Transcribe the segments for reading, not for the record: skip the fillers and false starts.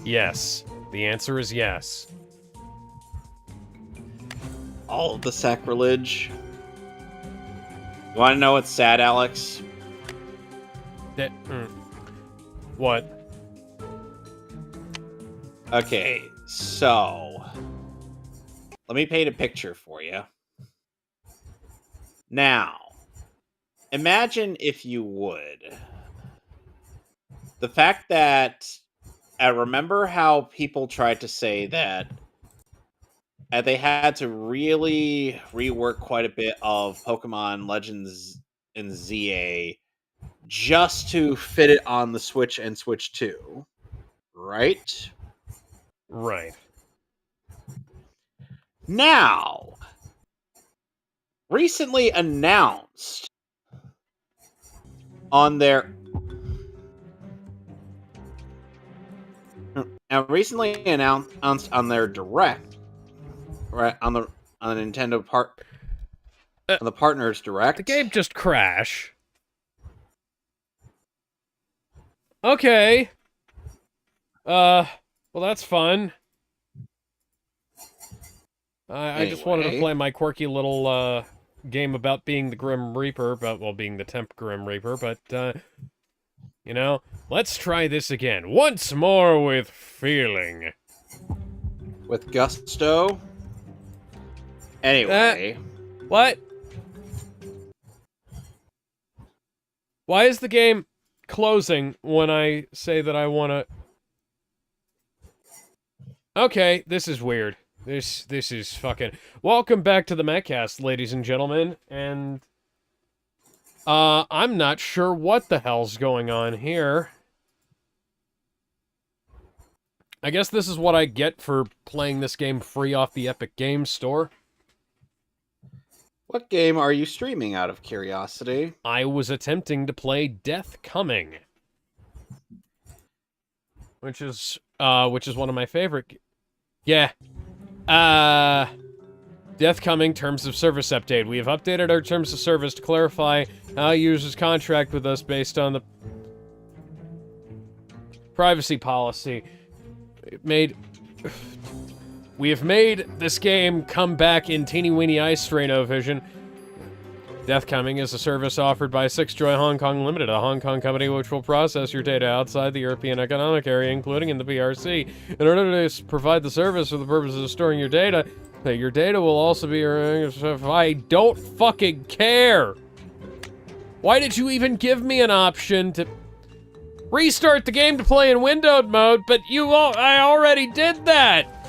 Yes. The answer is yes. All of the sacrilege. You want to know what's sad, Alex? What? Okay, so let me paint a picture for you. Now, imagine if you would. The fact that I remember how people tried to say that they had to really rework quite a bit of Pokemon Legends and ZA just to fit it on the Switch and Switch 2, right? Right. Now, recently announced on their Direct, right, on the Nintendo on the Partners Direct. The game just crashed. Okay. Well, that's fun. I just wanted to play my quirky little game about being the Grim Reaper, being the Temp Grim Reaper, but you know, let's try this again. Once more with feeling. With gusto. Anyway. What? Why is the game closing when I say that I want to... Okay, this is weird. This is fucking... Welcome back to the Mehcast, ladies and gentlemen, and... I'm not sure what the hell's going on here. I guess this is what I get for playing this game free off the Epic Games Store. What game are you streaming, out of curiosity? I was attempting to play Death Coming. Which is one of my favorite... Yeah. Death Coming Terms of Service Update. We have updated our Terms of Service to clarify how users contract with us based on the privacy policy. We have made this game come back in teeny-weeny ice Strano vision. Death Coming is a service offered by Six Joy Hong Kong Limited, a Hong Kong company which will process your data outside the European Economic Area, including in the PRC. In order to provide the service for the purposes of storing your data will also be... I don't fucking care! Why did you even give me an option to... Restart the game to play in windowed mode, but I already did that!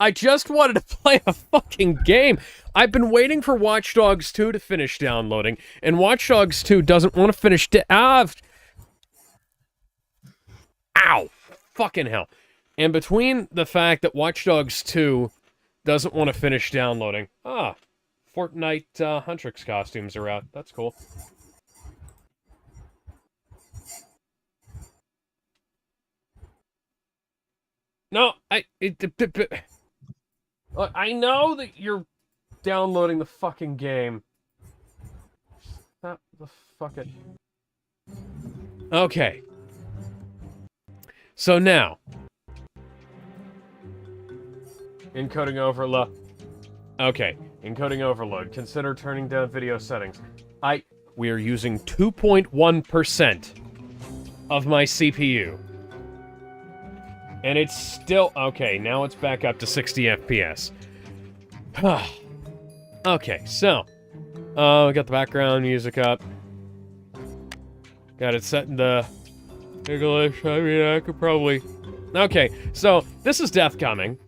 I just wanted to play a fucking game. I've been waiting for Watch Dogs 2 to finish downloading, and Watch Dogs 2 doesn't want to finish... Ow! Fucking hell. And between the fact that Watch Dogs 2 doesn't want to finish downloading... Fortnite Huntrix costumes are out. That's cool. No, I know that you're downloading the fucking game. Stop the fucking... Okay. So now... Encoding overload. Okay, encoding overload. Consider turning down video settings. We are using 2.1% of my CPU. And it's still... Okay, now it's back up to 60 FPS. Okay, so... we got the background music up. Got it set in the... English. I mean, I could probably... Okay, so, this is Death Coming.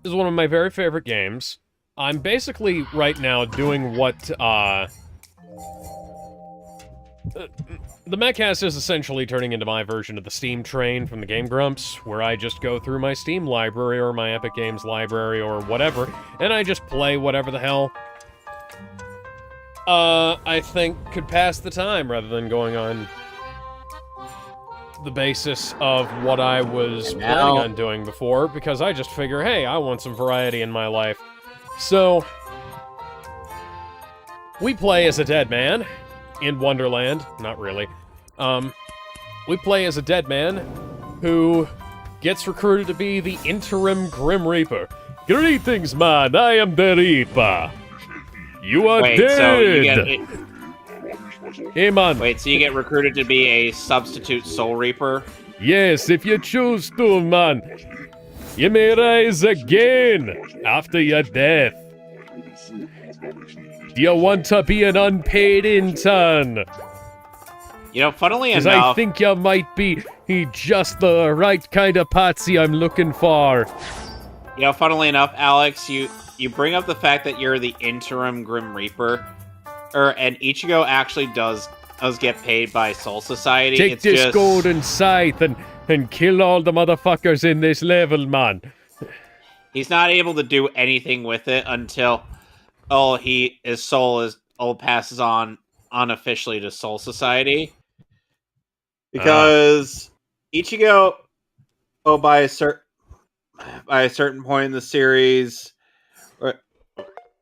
This is one of my very favorite games. I'm basically, right now, doing what, the Mehcast is essentially turning into my version of the Steam train from the Game Grumps, where I just go through my Steam library or my Epic Games library or whatever, and I just play whatever the hell I think could pass the time rather than going on the basis of what I was planning on doing before, because I just figure, hey, I want some variety in my life. So, We play as a dead man in Wonderland. Not really. We play as a dead man who gets recruited to be the interim Grim Reaper. Greetings, man. I am the Reaper. You are dead. So you get hey, man. Wait, so you get recruited to be a substitute Soul Reaper? Yes, if you choose to, man. You may rise again after your death. Do you want to be an unpaid intern? You know, funnily enough... Because I think you might be just the right kind of patsy I'm looking for. You know, funnily enough, Alex, you bring up the fact that you're the interim Grim Reaper, and Ichigo actually does get paid by Soul Society. Take this golden scythe and kill all the motherfuckers in this level, man. He's not able to do anything with it until his soul passes on unofficially to Soul Society. Because Ichigo, by a certain point in the series,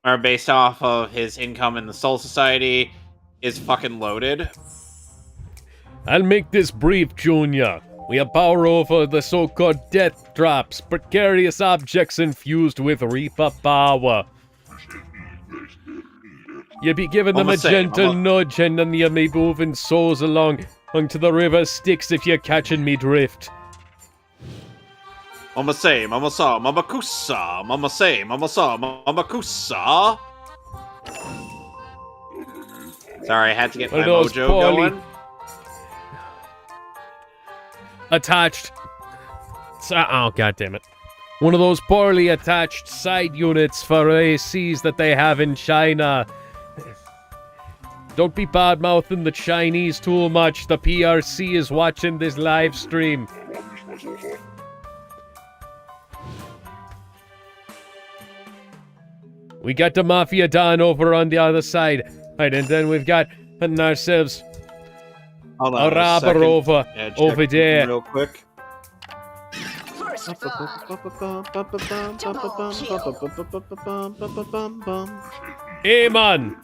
or based off of his income in the Soul Society, is fucking loaded. I'll make this brief, Junior. We have power over the so-called death drops, precarious objects infused with Reaper power. You be giving them a gentle nudge, and then you be moving souls along to the river Styx if you're catching me drift. Mama say, mama saw, mama kusa, mama say, mama saw, mama kusa. Sorry, I had to get my mojo going. Attached. Oh, god damn it. One of those poorly attached side units for ACs that they have in China. Don't be bad-mouthing the Chinese too much. The PRC is watching this live stream. We got the Mafia Don over on the other side. Right, and then we've got ourselves a robber over there. Real quick. Hey, man.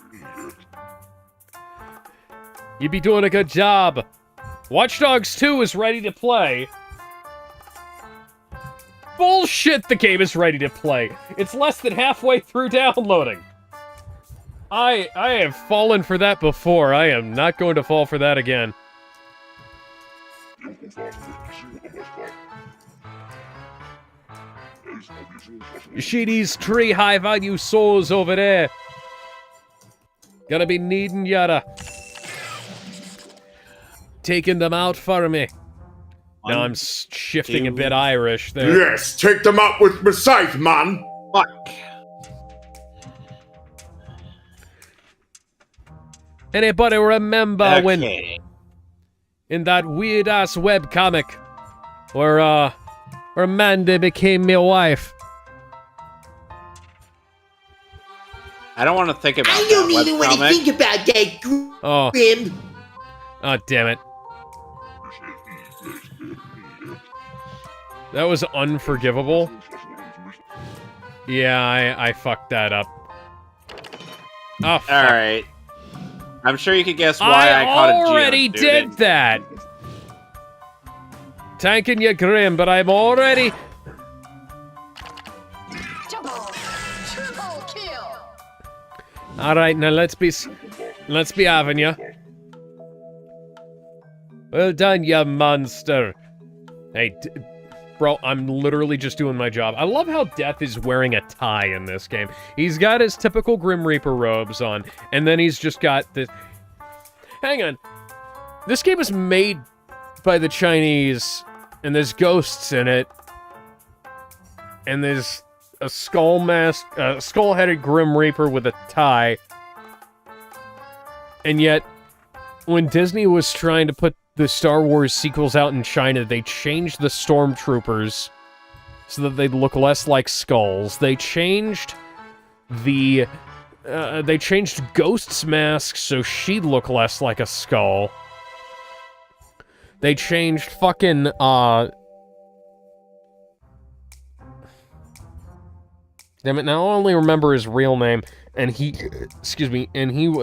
You be doing a good job. Watch Dogs 2 is ready to play. Bullshit, the game is ready to play. It's less than halfway through downloading. I have fallen for that before. I am not going to fall for that again. You see these 3 high-value souls over there? Gonna be needing yada. Taking them out for me. Now I'm shifting a bit Irish there. Yes, take them out with my scythe, man. Fuck. Anybody remember when in that weird ass webcomic where Mandy became my wife? I don't want to think about I don't even want to think about that, Grim. Oh, damn it. That was unforgivable. Yeah, I fucked that up. Oh, fuck. Alright. I'm sure you could guess why I caught a Geo. I already did that! Tanking you, Grim, but I'm already... Triple kill. Alright, now let's be having you. Well done, you monster. Hey, bro, I'm literally just doing my job. I love how Death is wearing a tie in this game. He's got his typical Grim Reaper robes on, and then he's just got this... Hang on. This game was made by the Chinese, and there's ghosts in it, and there's a skull-headed Grim Reaper with a tie, and yet, when Disney was trying to put the Star Wars sequels out in China, they changed the stormtroopers so that they'd look less like skulls. They changed they changed Ghost's mask so she'd look less like a skull. They changed fucking, damn it, now I only remember his real name. and he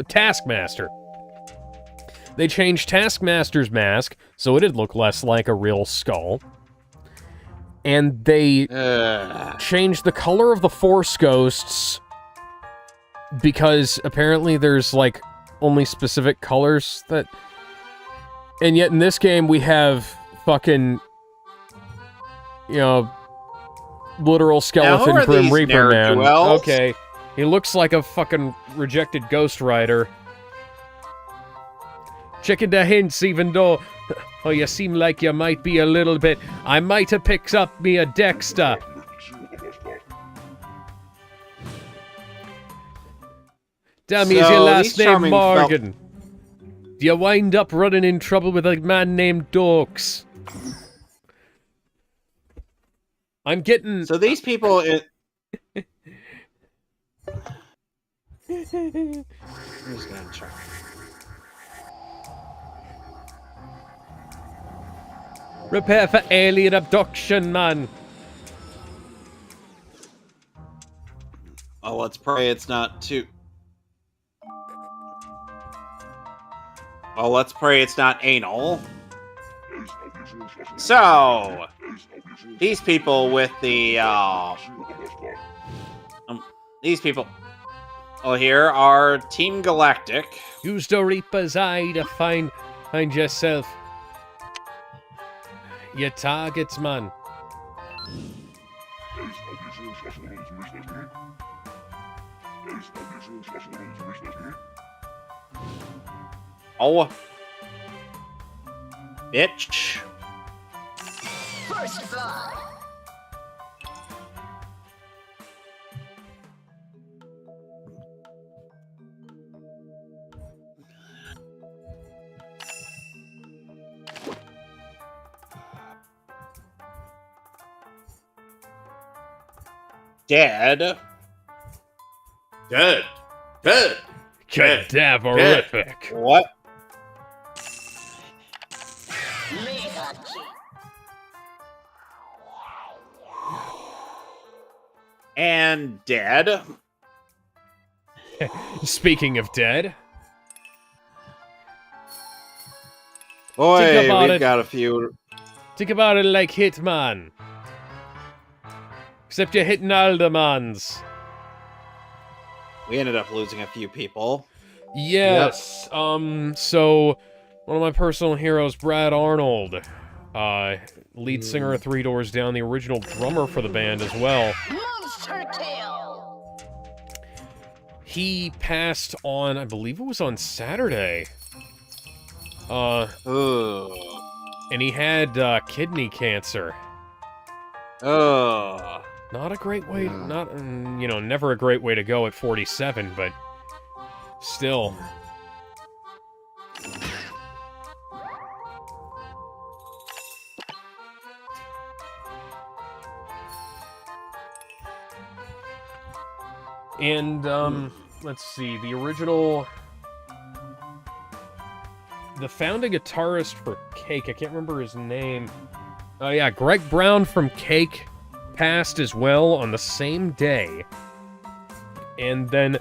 Taskmaster. They changed Taskmaster's mask so it'd look less like a real skull. And they changed the color of the Force Ghosts because apparently there's, like, only specific colors that... And yet in this game we have fucking, you know, literal skeleton Grim Reaper man. Okay, he looks like a fucking rejected Ghost Rider. Checking the hints, even though, oh, you seem like you might be a little bit. I might have picked up me a Dexter. Damn, is your last name Morgan? Do you wind up running in trouble with a man named Dorks? I'm getting... So these people... I'm just gonna try. Prepare for alien abduction, man. Oh, let's pray it's not too... Oh, let's pray it's not anal. So, these people with the, these people... Well, here are Team Galactic. Use the Reaper's eye to find yourself. Your targets, man. Oh. Bitch. First blood. Dead. Dead. Dead. Cadaverific. What? And dead. Speaking of dead. Boy, about we've it. got a few. Think about it like Hitman. Except you're hitting all the mans. We ended up losing a few people. Yes. So one of my personal heroes, Brad Arnold, lead singer of Three Doors Down, the original drummer for the band as well. Monster kill. He passed on, I believe it was on Saturday. Ugh. And he had kidney cancer. Ugh. Not a great way, never a great way to go at 47, but still. And, let's see, the founding guitarist for Cake, I can't remember his name. Oh yeah, Greg Brown from Cake passed as well on the same day. And then,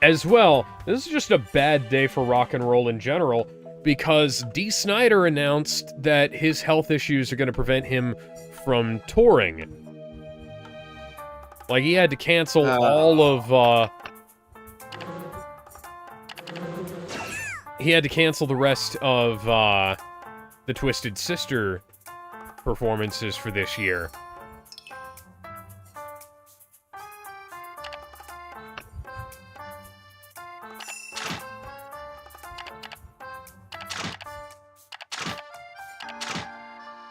as well, this is just a bad day for rock and roll in general, because Dee Snider announced that his health issues are going to prevent him from touring. Like, he had to cancel all of, he had to cancel the rest of, the Twisted Sister performances for this year.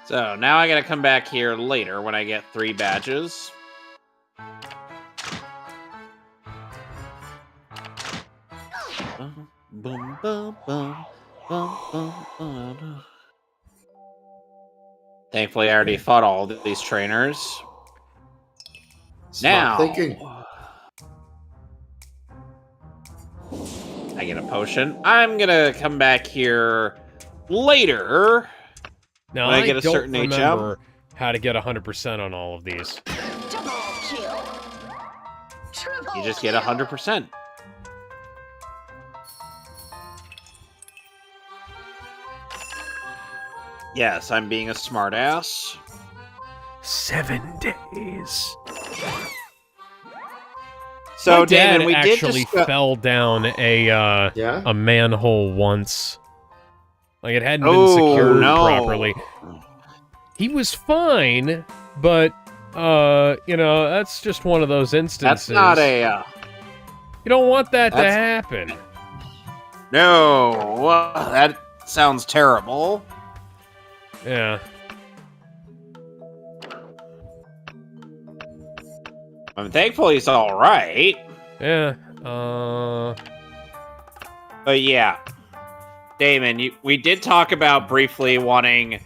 So, now I gotta come back here later when I get 3 badges. Thankfully, I already fought all these trainers. Smart Now, thinking. I get a potion. I'm gonna come back here later. Now, when I I get a don't certain remember how to get 100% on all of these. Double kill. Triple You just get 100%. Yes, I'm being a smartass. 7 days. So, My dad Damon, we did actually fell down a manhole once. Like, it hadn't been secured properly. He was fine, but, you know, that's just one of those instances. That's not a... You don't want that to happen. No, that sounds terrible. Yeah. I'm thankful he's all right. Yeah. But yeah, Damon, we did talk about briefly wanting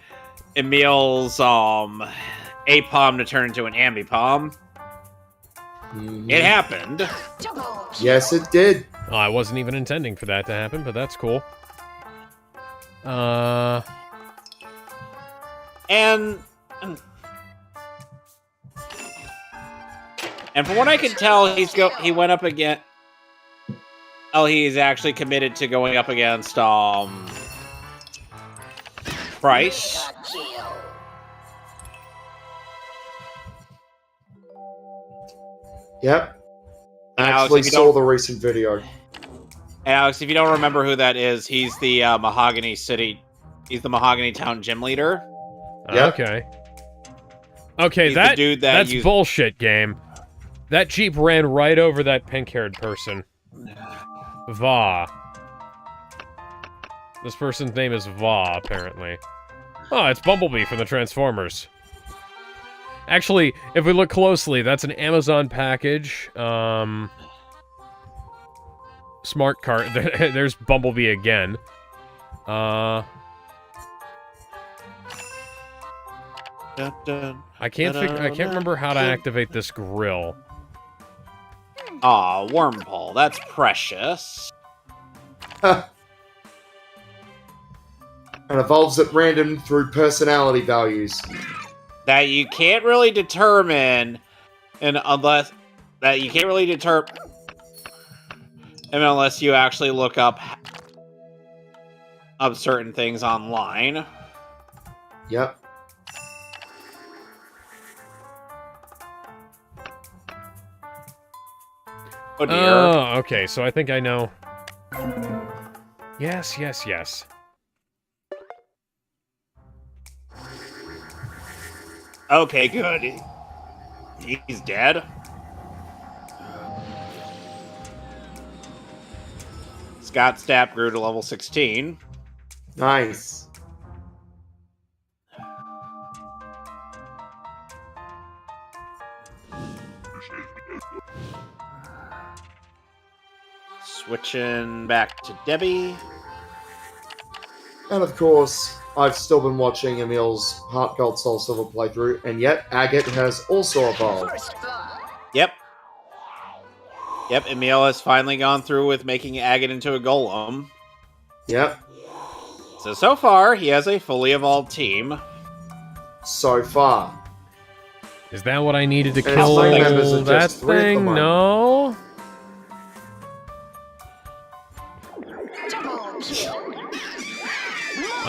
Emil's APOM to turn into an Ambipom. It happened. Yes, it did. Oh, I wasn't even intending for that to happen, but that's cool. And from what I can tell, he went up again. Oh, he's actually committed to going up against Price. Yep. I Alex, actually if you saw don't- the recent video. And Alex, if you don't remember who that is, he's the Mahogany City. He's the Mahogany Town gym leader. Yep. Okay. Okay, He's the dude that's used... bullshit, game. That Jeep ran right over that pink-haired person. Va. This person's name is Va, apparently. Oh, it's Bumblebee from the Transformers. Actually, if we look closely, that's an Amazon package. Smart card. There's Bumblebee again. I can't remember how to activate this grill. Aw, Wormpole, that's precious. And evolves at random through personality values. That you can't really determine, unless you actually look up certain things online. Yep. Oh dear. Oh, okay, so I think I know. Yes. Okay, good. He's dead. Scott Stapp grew to level 16. Nice. Switching back to Debbie. And of course, I've still been watching Emil's Heart Gold Soul Silver playthrough, and yet Agate has also evolved. Yep. Emil has finally gone through with making Agate into a golem. Yep. So far, he has a fully evolved team. So far. Is that what I needed to And kill his members are that just 3 at the thing? moment. No?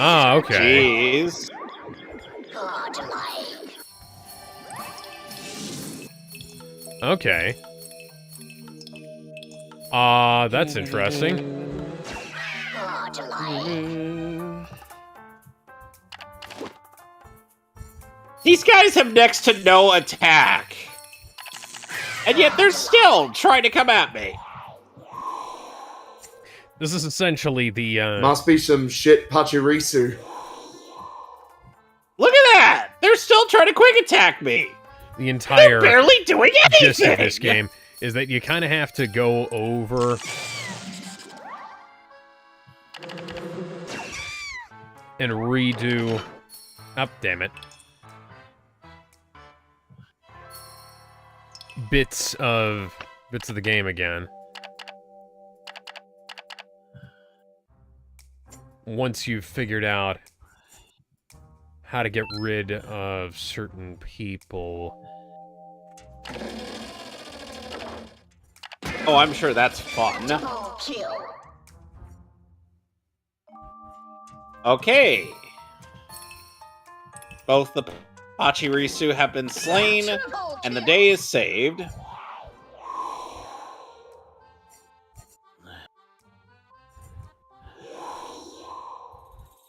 Ah, okay. Jeez. Okay. That's interesting. These guys have next to no attack. And yet they're still trying to come at me. This is essentially the, Must be some shit Pachirisu. Look at that! They're still trying to quick attack me. the entire They're barely doing anything. gist of this game is that you kind of have to go over and redo. Oh, damn it. Bits of the game again. Once you've figured out how to get rid of certain people. Oh, I'm sure that's fun. Double kill. Okay. Both the Pachirisu have been slain, and the day is saved.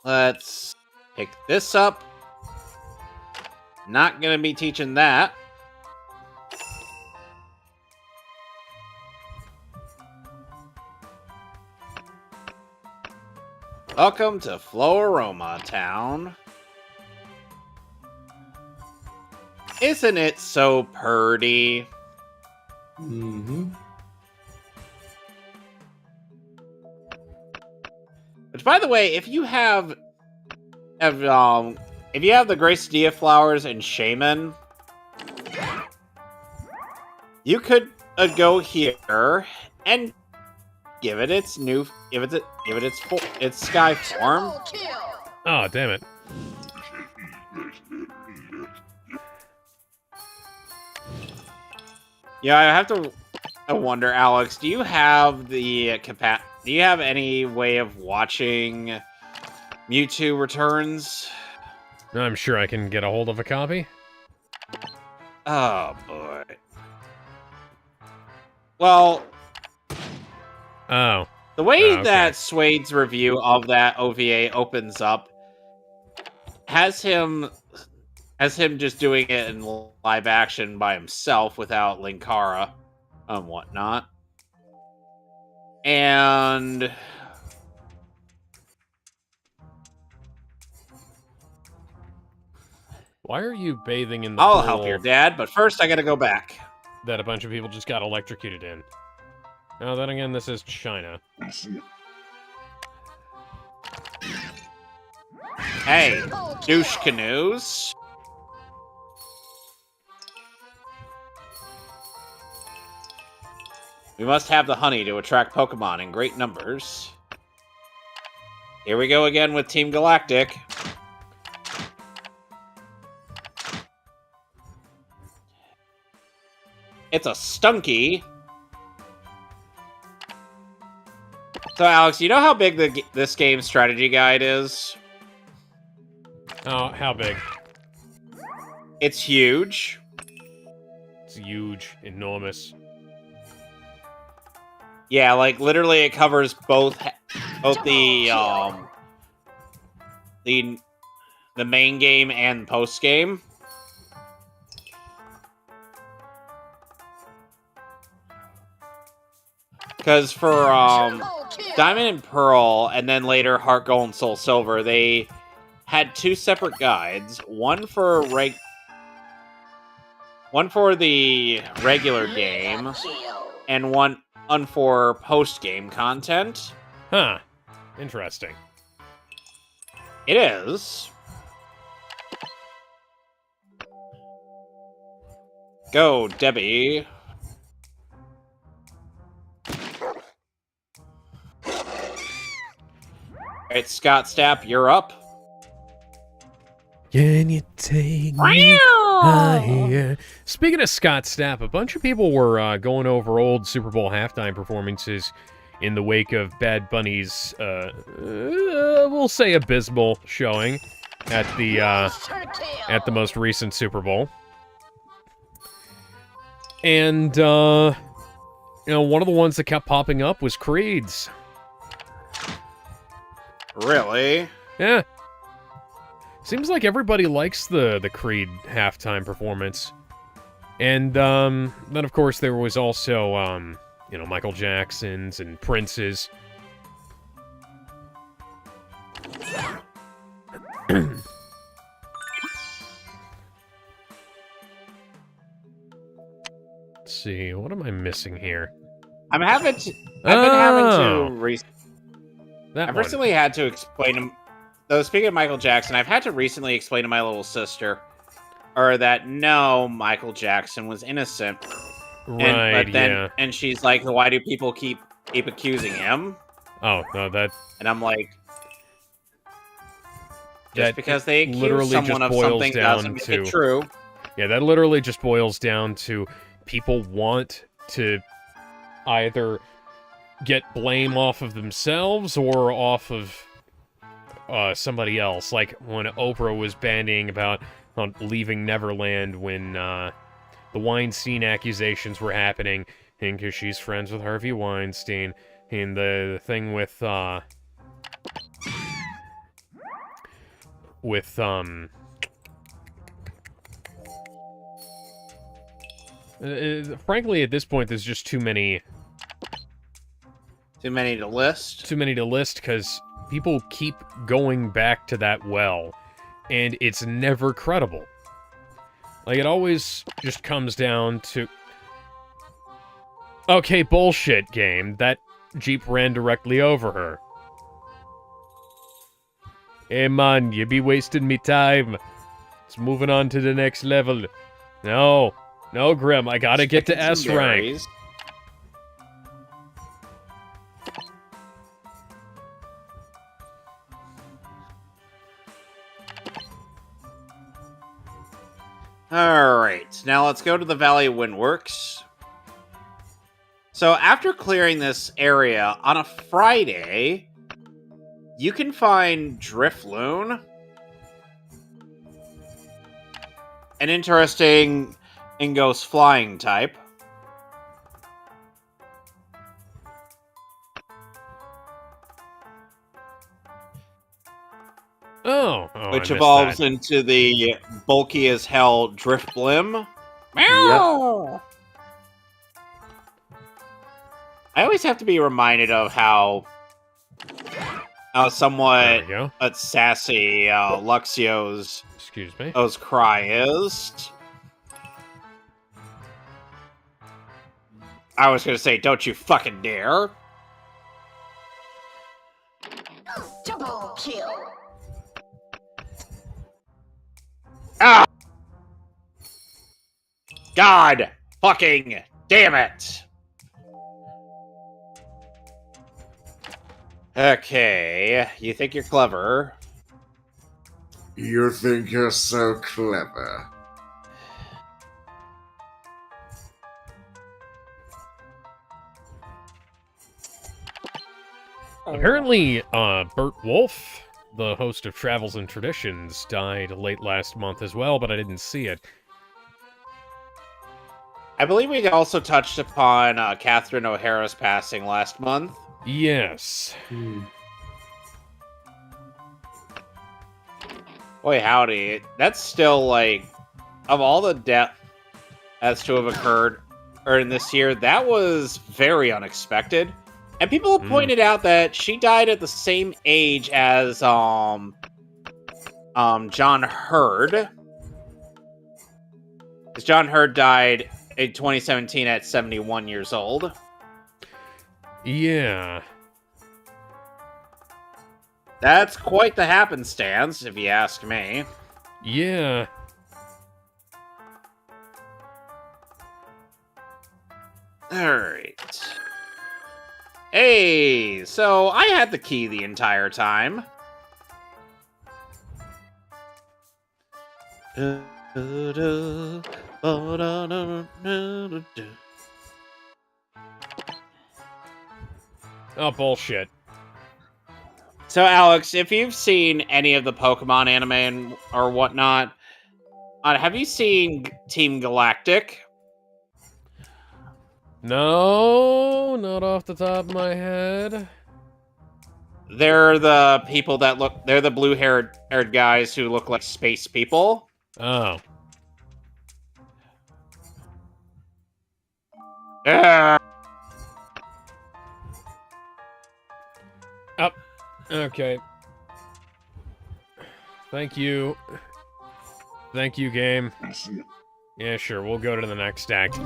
Let's pick this up. Not gonna be teaching that. Welcome to Floaroma Town. Isn't it so purty? Mm-hmm. Which, by the way, if you have the Grace Dia flowers and Shaman, you could go here and give it its sky form. Oh, damn it. Yeah, I have to wonder, Alex, do you have the do you have any way of watching Mewtwo Returns? I'm sure I can get a hold of a copy. Oh, boy. Well, Oh. the way okay. that Suede's review of that OVA opens up has him just doing it in live action by himself without Linkara and whatnot. And Why are you bathing in the I'll pool help your dad, but first I gotta go back. that a bunch of people just got electrocuted in? Now, then again, this is China. Hey, douche canoes. We must have the honey to attract Pokemon in great numbers. Here we go again with Team Galactic. It's a Stunky. So, Alex, you know how big this game's strategy guide is? Oh, how big? It's huge. It's huge. Enormous. Yeah, like literally, it covers both the main game and post game. Because for Diamond and Pearl, and then later Heart Gold and Soul Silver, they had two separate guides. One for the regular game, and one for post-game content. Huh. Interesting. It is. Go, Debbie. Alright, Scott Stapp, you're up. Can you take me higher? Speaking of Scott Stapp, a bunch of people were going over old Super Bowl halftime performances in the wake of Bad Bunny's, we'll say abysmal showing at the most recent Super Bowl. And, one of the ones that kept popping up was Creed's. Really? Yeah. Seems like everybody likes the Creed halftime performance. And, then, of course, there was also, Michael Jackson's and Prince's. Let's see, what am I missing here? I've been having to I've recently had to explain to... Though, speaking of Michael Jackson, I've had to recently explain to my little sister, that no, Michael Jackson was innocent. Right, And she's like, why do people keep accusing him? Oh, no, that... And I'm like... Just that because they accuse literally someone just of boils something down doesn't make to... it true. Yeah, that literally just boils down to people want to either get blame off of themselves or off of somebody else, like when Oprah was bandying about leaving Neverland when the Weinstein accusations were happening, and because she's friends with Harvey Weinstein, and the thing with frankly, at this point, there's just too many Too many to list. Too many to list, because people keep going back to that well, and it's never credible. Like, it always just comes down to... Okay, bullshit, game. That Jeep ran directly over her. Hey, man, you be wasting me time. It's moving on to the next level. No. No, Grim, I gotta get to S rank. Alright, now let's go to the Valley Windworks. So after clearing this area on a Friday, you can find Drifloon, an interesting Ingos flying type. Which evolves into the bulky as hell Driftblim. Meow! Yep. I always have to be reminded of how somewhat sassy Luxio's cry is. I was gonna say, don't you fucking dare. Double kill. Ah! God fucking damn it! Okay, you think you're clever. You think you're so clever. Apparently, Bert Wolf, the host of Travels and Traditions, died late last month as well, but I didn't see it. I believe we also touched upon Catherine O'Hara's passing last month. Yes. Boy, howdy. That's still, like, of all the deaths that's to have occurred in this year, that was very unexpected. And people have pointed out that she died at the same age as John Hurd. Because John Hurd died in 2017 at 71 years old. Yeah. That's quite the happenstance, if you ask me. Yeah. Alright. Hey, so I had the key the entire time. Oh, bullshit. So, Alex, if you've seen any of the Pokemon anime or whatnot, have you seen Team Galactic? No, not off the top of my head. They're the people that they're the blue-haired guys who look like space people. Oh. Up. Okay. Thank you. Thank you, game. Yeah, sure, we'll go to the next act.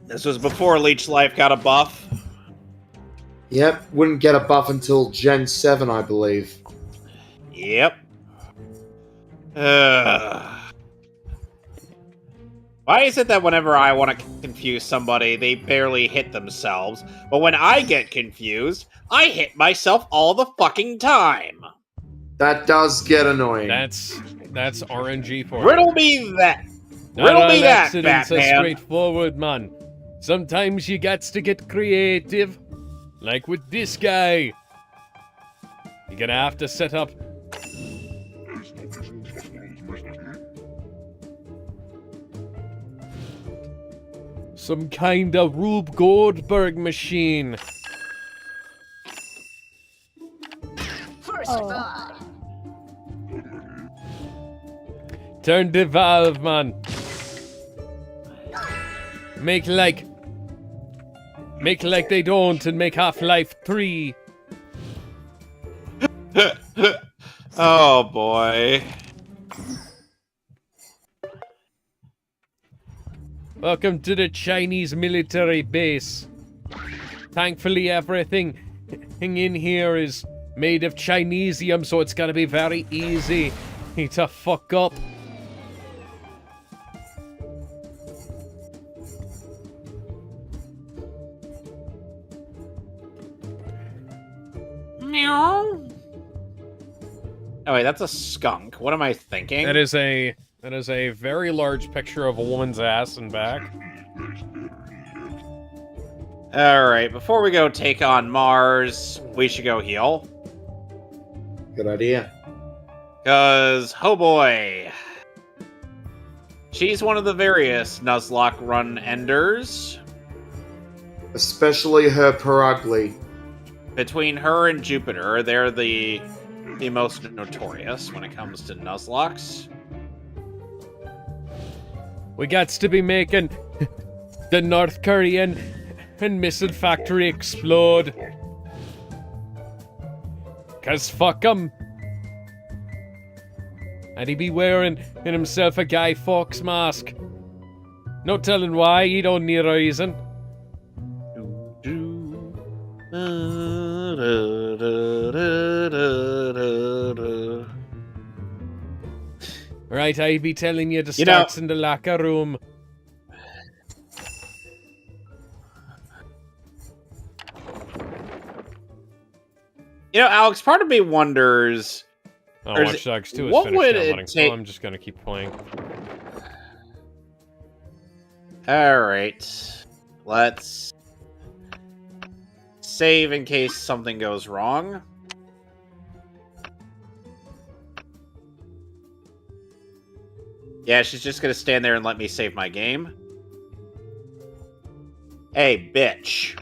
This was before Leech Life got a buff. Yep, wouldn't get a buff until Gen 7, I believe. Yep. Why is it that whenever I want to confuse somebody, they barely hit themselves, but when I get confused, I hit myself all the fucking time? That does get annoying. That's RNG for Riddle me that. Riddle me all that, accidents are Batman. straightforward, man. Sometimes you gots to get creative. Like with this guy. You're gonna have to set up... some kind of Rube Goldberg machine. First blood. Turn the valve, man. Make like they don't and make Half-Life 3. Oh boy. Welcome to the Chinese military base. Thankfully, everything in here is made of Chinesium, so it's gonna be very easy to fuck up. Meow. Oh wait, that's a skunk. What am I thinking? That is a very large picture of a woman's ass and back. Alright, before we go take on Mars, we should go heal. Good idea. Cause, oh boy. She's one of the various Nuzlocke run enders. Especially her Perugly. Between her and Jupiter, they're the most notorious when it comes to Nuzlocks. We gots to be making the North Korean and missile factory explode. Cause fuck 'em. And he be wearing in himself a Guy Fawkes mask. No telling why, he don't need a reason. Right, I be telling you to start in the locker room. You know, Alex, part of me wonders... Oh, Or is Watch Dogs 2 is what finished would downloading, it so take- I'm just gonna keep playing. Alright. Let's... save in case something goes wrong. Yeah, she's just gonna stand there and let me save my game. Hey, bitch.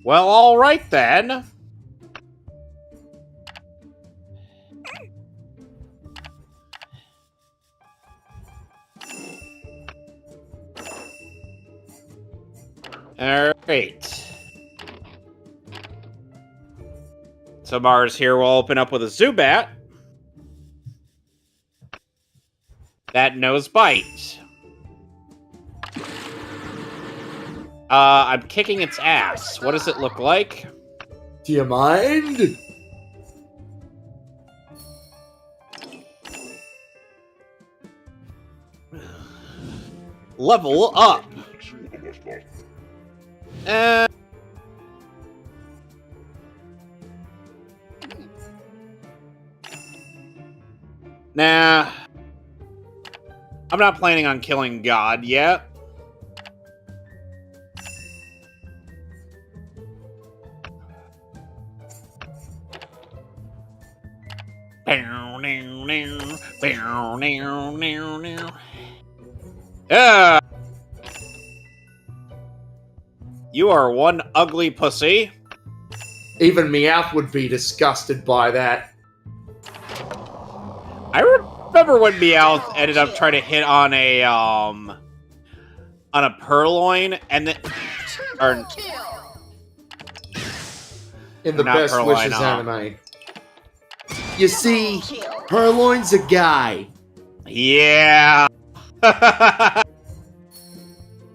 Well, alright then. Alright. So Mars here will open up with a Zubat. That knows bite. I'm kicking its ass. What does it look like? Do you mind? Level up. Nah. I'm not planning on killing God yet. Yeah. You are one ugly pussy. Even Meowth would be disgusted by that. I remember when Meowth ended up trying to hit on a purloin and then or In the Not Best Purloin, Wishes anime. You see, Purloin's a guy. yeah.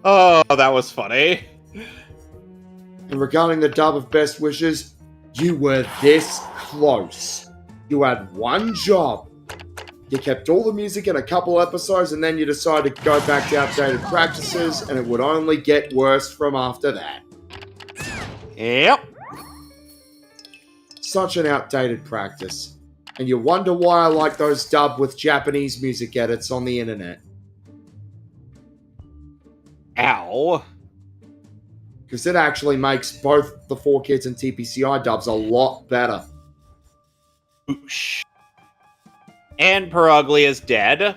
Oh, that was funny. And regarding the dub of Best Wishes, you were this close. You had one job. You kept all the music in a couple episodes, and then you decided to go back to outdated practices, and it would only get worse from after that. Yep. Such an outdated practice. And you wonder why I like those dubbed with Japanese music edits on the internet. Ow. Because it actually makes both the 4Kids and TPCI dubs a lot better. Oosh. And Perugly is dead.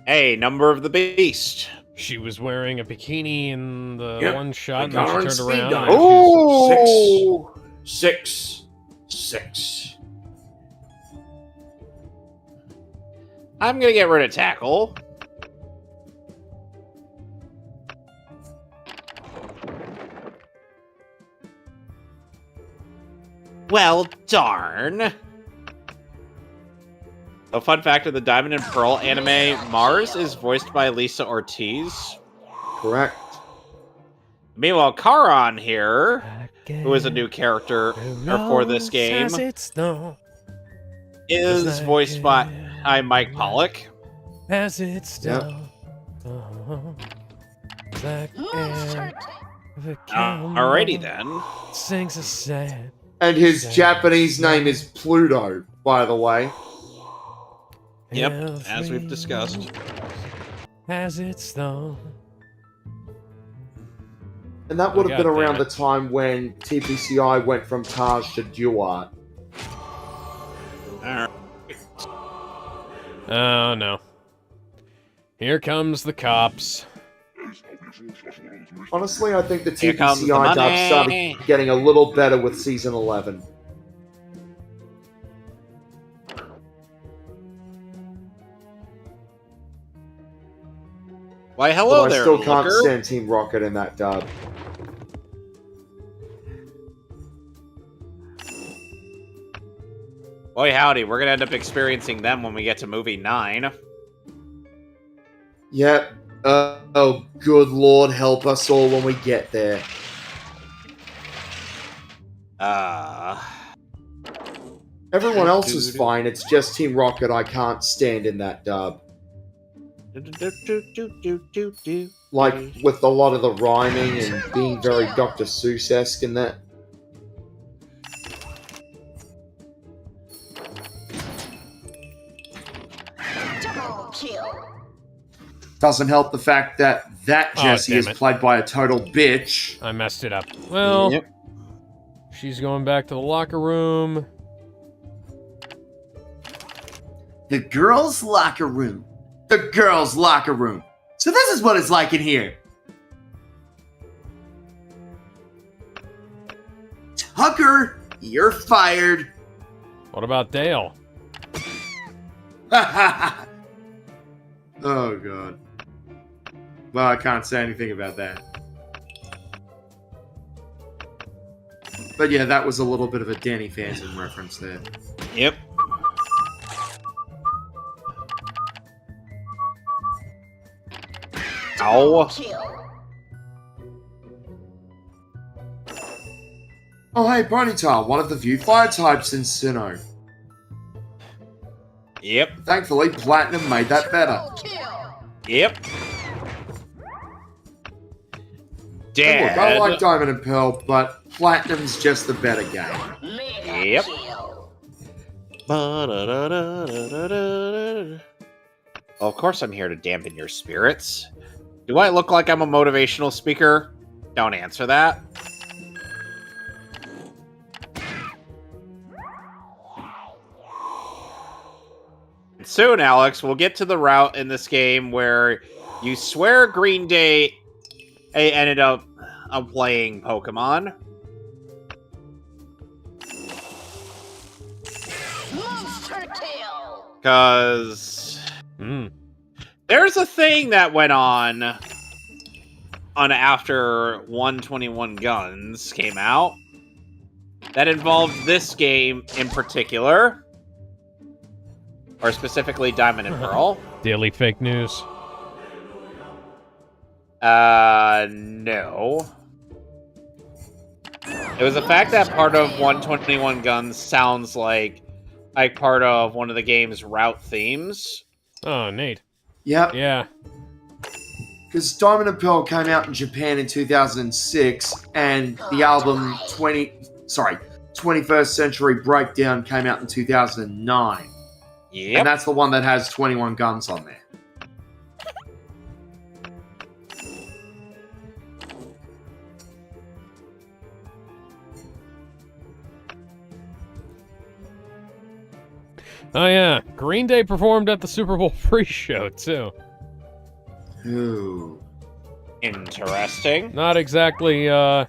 Hey, number of the beast. She was wearing a bikini in the Yep, one shot, I and then got her she on turned speed around. dial. and Ooh. 6. I'm gonna get rid of Tackle. Well, darn. A fun fact of the Diamond and Pearl anime, Mars is voiced by Lisa Ortiz. Correct. Meanwhile, Charon here, who is a new character for this game, is voiced by Mike Pollock. As it's Yep. done. Alrighty then. Sings a sad. And his Japanese name is Pluto, by the way. Yep, as we've discussed. As it's done. And that would have been God damn around it. the time when TPCI went from Taj to Duart. Alright. Oh no. Here comes the cops. Honestly, I think the Here comes the TPCI dub money. started getting a little better with Season 11. Why, hello But I there, still can't looker. stand Team Rocket in that dub. Boy, howdy, we're gonna end up experiencing them when we get to movie 9. Yep. Oh, good Lord, help us all when we get there. Everyone else is fine, it's just Team Rocket I can't stand in that dub. Like, with a lot of the rhyming and being very Dr. Seuss-esque in that. Double kill. Doesn't help the fact that Oh, Jessie damn is it. played by a total bitch. I messed it up. Well, Yep. she's going back to the locker room. The girls' locker room. The girls' locker room. So this is what it's like in here. Tucker, you're fired. What about Dale? Oh, God. Well, I can't say anything about that. But yeah, that was a little bit of a Danny Phantom reference there. Yep. Ow. Kill. Oh, hey, Ponytail, one of the few fire types in Sinnoh. Yep. Thankfully, Platinum made that better. Double kill. Yep. And look, I like Dead. Diamond and Pearl, but Platinum's just the better game. Mega Yep. kill. Of course I'm here to dampen your spirits. Do I look like I'm a motivational speaker? Don't answer that. Soon, Alex, we'll get to the route in this game where you swear Green Day ended up playing Pokemon. Monster kill. Because there's a thing that went on after 121 Guns came out that involved this game in particular. Or specifically Diamond and Pearl. Daily fake news. No. It was the fact that part of 121 Guns sounds like part of one of the game's route themes. Oh, neat. Yep. Yeah. Because Diamond and Pearl came out in Japan in 2006, and the album 21st Century Breakdown came out in 2009. Yep. And that's the one that has 21 Guns on there. Oh, yeah. Green Day performed at the Super Bowl pre-show, too. Ooh. Interesting. Not exactly the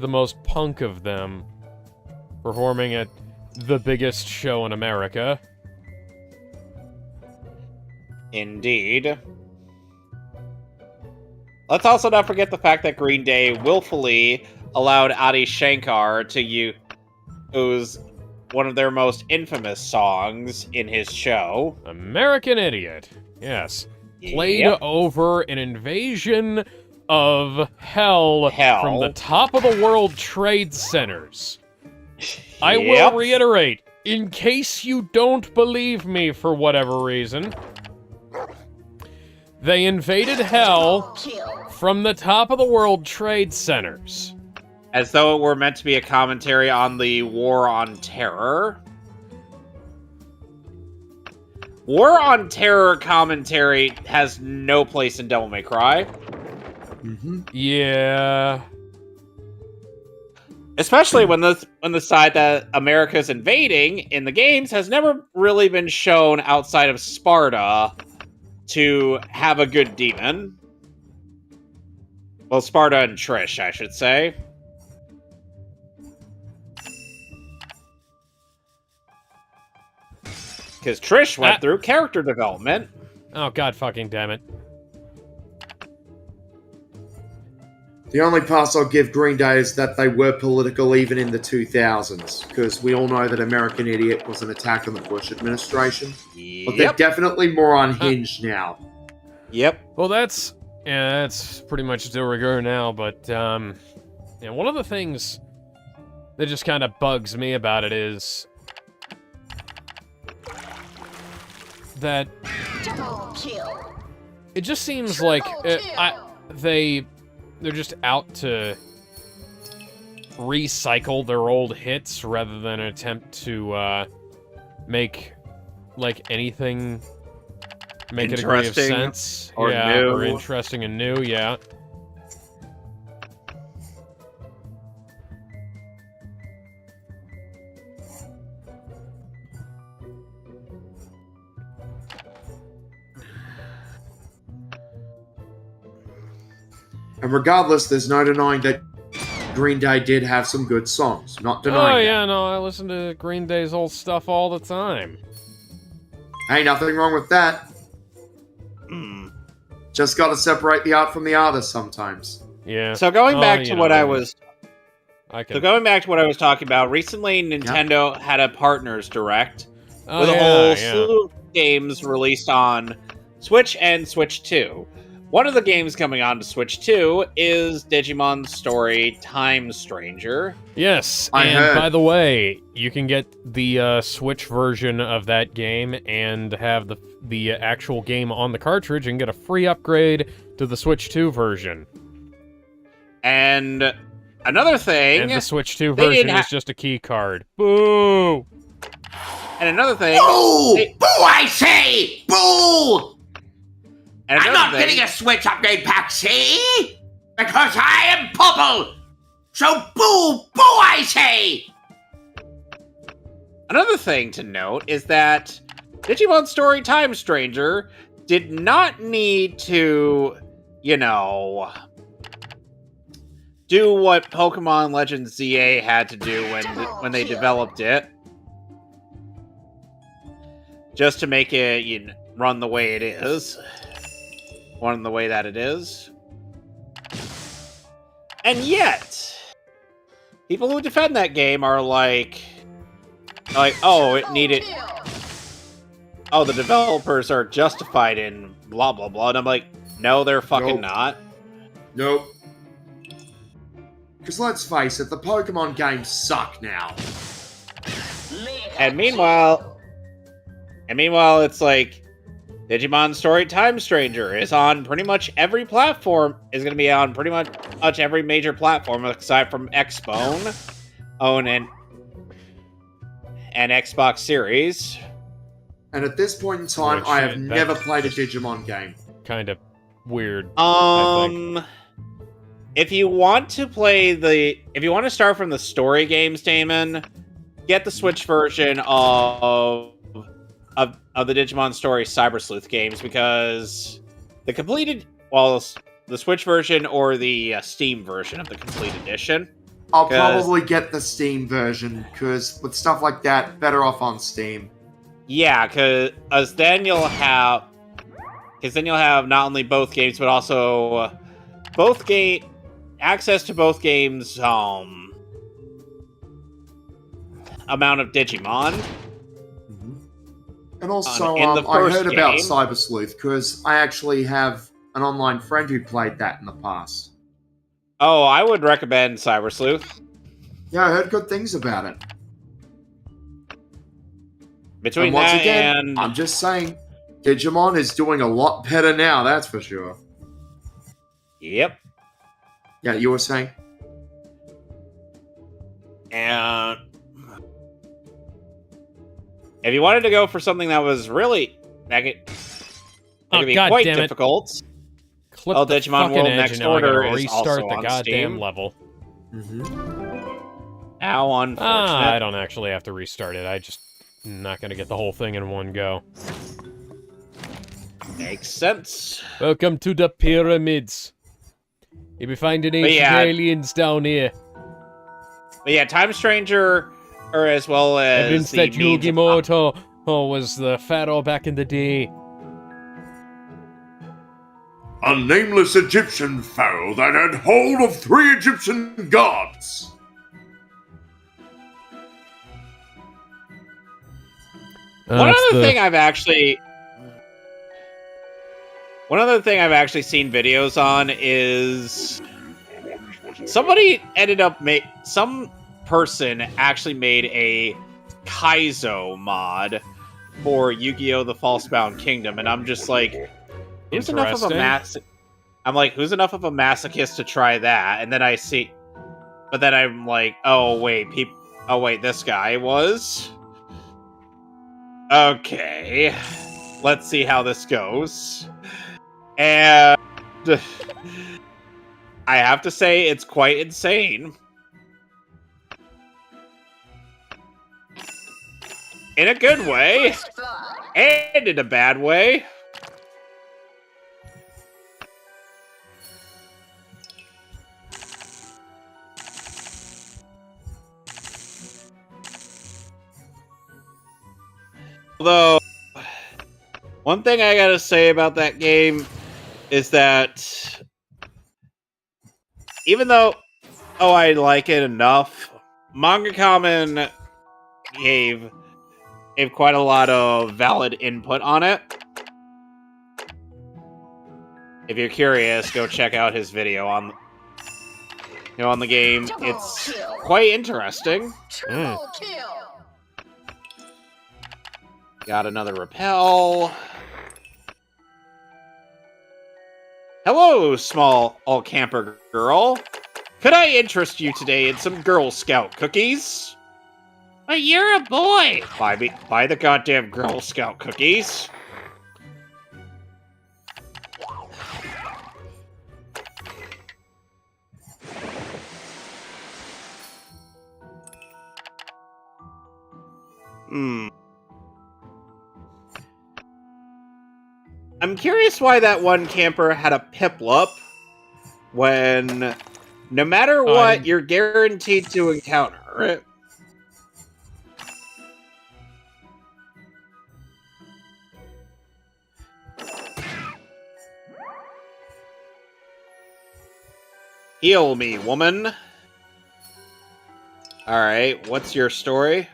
most punk of them, performing at the biggest show in America. Indeed. Let's also not forget the fact that Green Day willfully allowed Adi Shankar to use one of their most infamous songs in his show. American Idiot. Yes. Played Yep. over an invasion of hell from the top of the World Trade Centers. I will Yep. reiterate, in case you don't believe me for whatever reason, they invaded hell Kill. from the top of the World Trade Centers. As though it were meant to be a commentary on the War on Terror. War on Terror commentary has no place in Devil May Cry. Mm-hmm. Yeah. Especially when the side that America's invading in the games has never really been shown outside of Sparta to have a good demon. Well, Sparta and Trish, I should say. Because Trish went through character development. Oh, god fucking damn it. The only pass I'll give Green Day is that they were political even in the 2000s, because we all know that American Idiot was an attack on the Bush administration. But they're Yep. definitely more unhinged now. Yep. Well, that's pretty much de rigueur now, but, yeah, one of the things that just kind of bugs me about it is that Double kill. it just seems like they're just out to recycle their old hits rather than attempt to make like anything make a degree of Interesting sense or yeah, new. or interesting and new, yeah. And regardless, there's no denying that Green Day did have some good songs. Not denying Oh that. yeah, no, I listen to Green Day's old stuff all the time. Hey, nothing wrong with that. Just gotta separate the art from the artist sometimes. Yeah. So going Oh, back you to know, what I was I can. So going back to what I was talking about, recently Nintendo had a Partners Direct Oh, with a yeah, whole yeah. slew of games released on Switch and Switch 2. One of the games coming on to Switch 2 is Digimon Story Time Stranger. Yes, I and heard. by the way, you can get the Switch version of that game and have the actual game on the cartridge and get a free upgrade to the Switch 2 version. And another thing, And the Switch 2 they version didn't is just a key card. Boo! and another thing, Boo! Hey. Boo, I say! Boo! and I'm another not thing, getting a Switch upgrade pack, see? Because I am purple! So boo! Boo, I say! Another thing to note is that Digimon Story Time Stranger did not need to, do what Pokemon Legends ZA had to do when they developed it. Just to make it run the way it is. Run the way that it is. And yet, people who defend that game are like, oh, it needed... Oh, the developers are justified in blah, blah, blah. And I'm like, no, they're fucking Nope. not. Nope. Because let's face it, the Pokemon games suck now. And meanwhile, it's like Digimon Story Time Stranger is on pretty much every platform. Is going to be on pretty much every major platform aside from Xbone, and Xbox Series. And at this point in time, I have never played a Digimon game. Kind of weird. I think. If you want to start from the story games, Damon, get the Switch version of the Digimon Story Cyber Sleuth games, because the Switch version or the Steam version of the complete edition. I'll probably get the Steam version, because with stuff like that, better off on Steam. Yeah, because then you'll have not only both games, but also access to both games' amount of Digimon. And also, in the I first heard about game- Cyber Sleuth, because I actually have an online friend who played that in the past. Oh, I would recommend Cyber Sleuth. Yeah, I heard good things about it. Between And once that again, and I'm just saying, Digimon is doing a lot better now, that's for sure. yep, Yeah, you were saying? and if you wanted to go for something that was really that could be God quite damn it. difficult. Clip Oh, the Digimon fucking World edge Next and now I gotta Order is restart also the on goddamn Steam. level. How unfortunate. I don't actually have to restart it. I just not gonna get the whole thing in one go. Makes sense. Welcome to the pyramids. You'll be finding ancient aliens down here. But yeah, Time Stranger, or as well as Evidence the that means of- Yugimoto was the pharaoh back in the day. A nameless Egyptian pharaoh that had hold of 3 Egyptian gods. One other thing I've actually seen videos on is some person actually made a Kaizo mod for Yu-Gi-Oh! The Falsebound Kingdom, and I'm just like, who's enough of a masochist to try that? And then I'm like, oh wait, this guy was. Okay, let's see how this goes. And I have to say, it's quite insane. In a good way, and in a bad way. Although, one thing I gotta say about that game is that even though, I like it enough, Manga Common gave quite a lot of valid input on it. If you're curious, go check out his video on the game. It's quite interesting. Triple kill. Got another repel. Hello, small all-camper girl. Could I interest you today in some Girl Scout cookies? But you're a boy. Buy the goddamn Girl Scout cookies. I'm curious why that one camper had a Piplup when no matter what, you're guaranteed to encounter it. Heal me, woman. Alright, what's your story?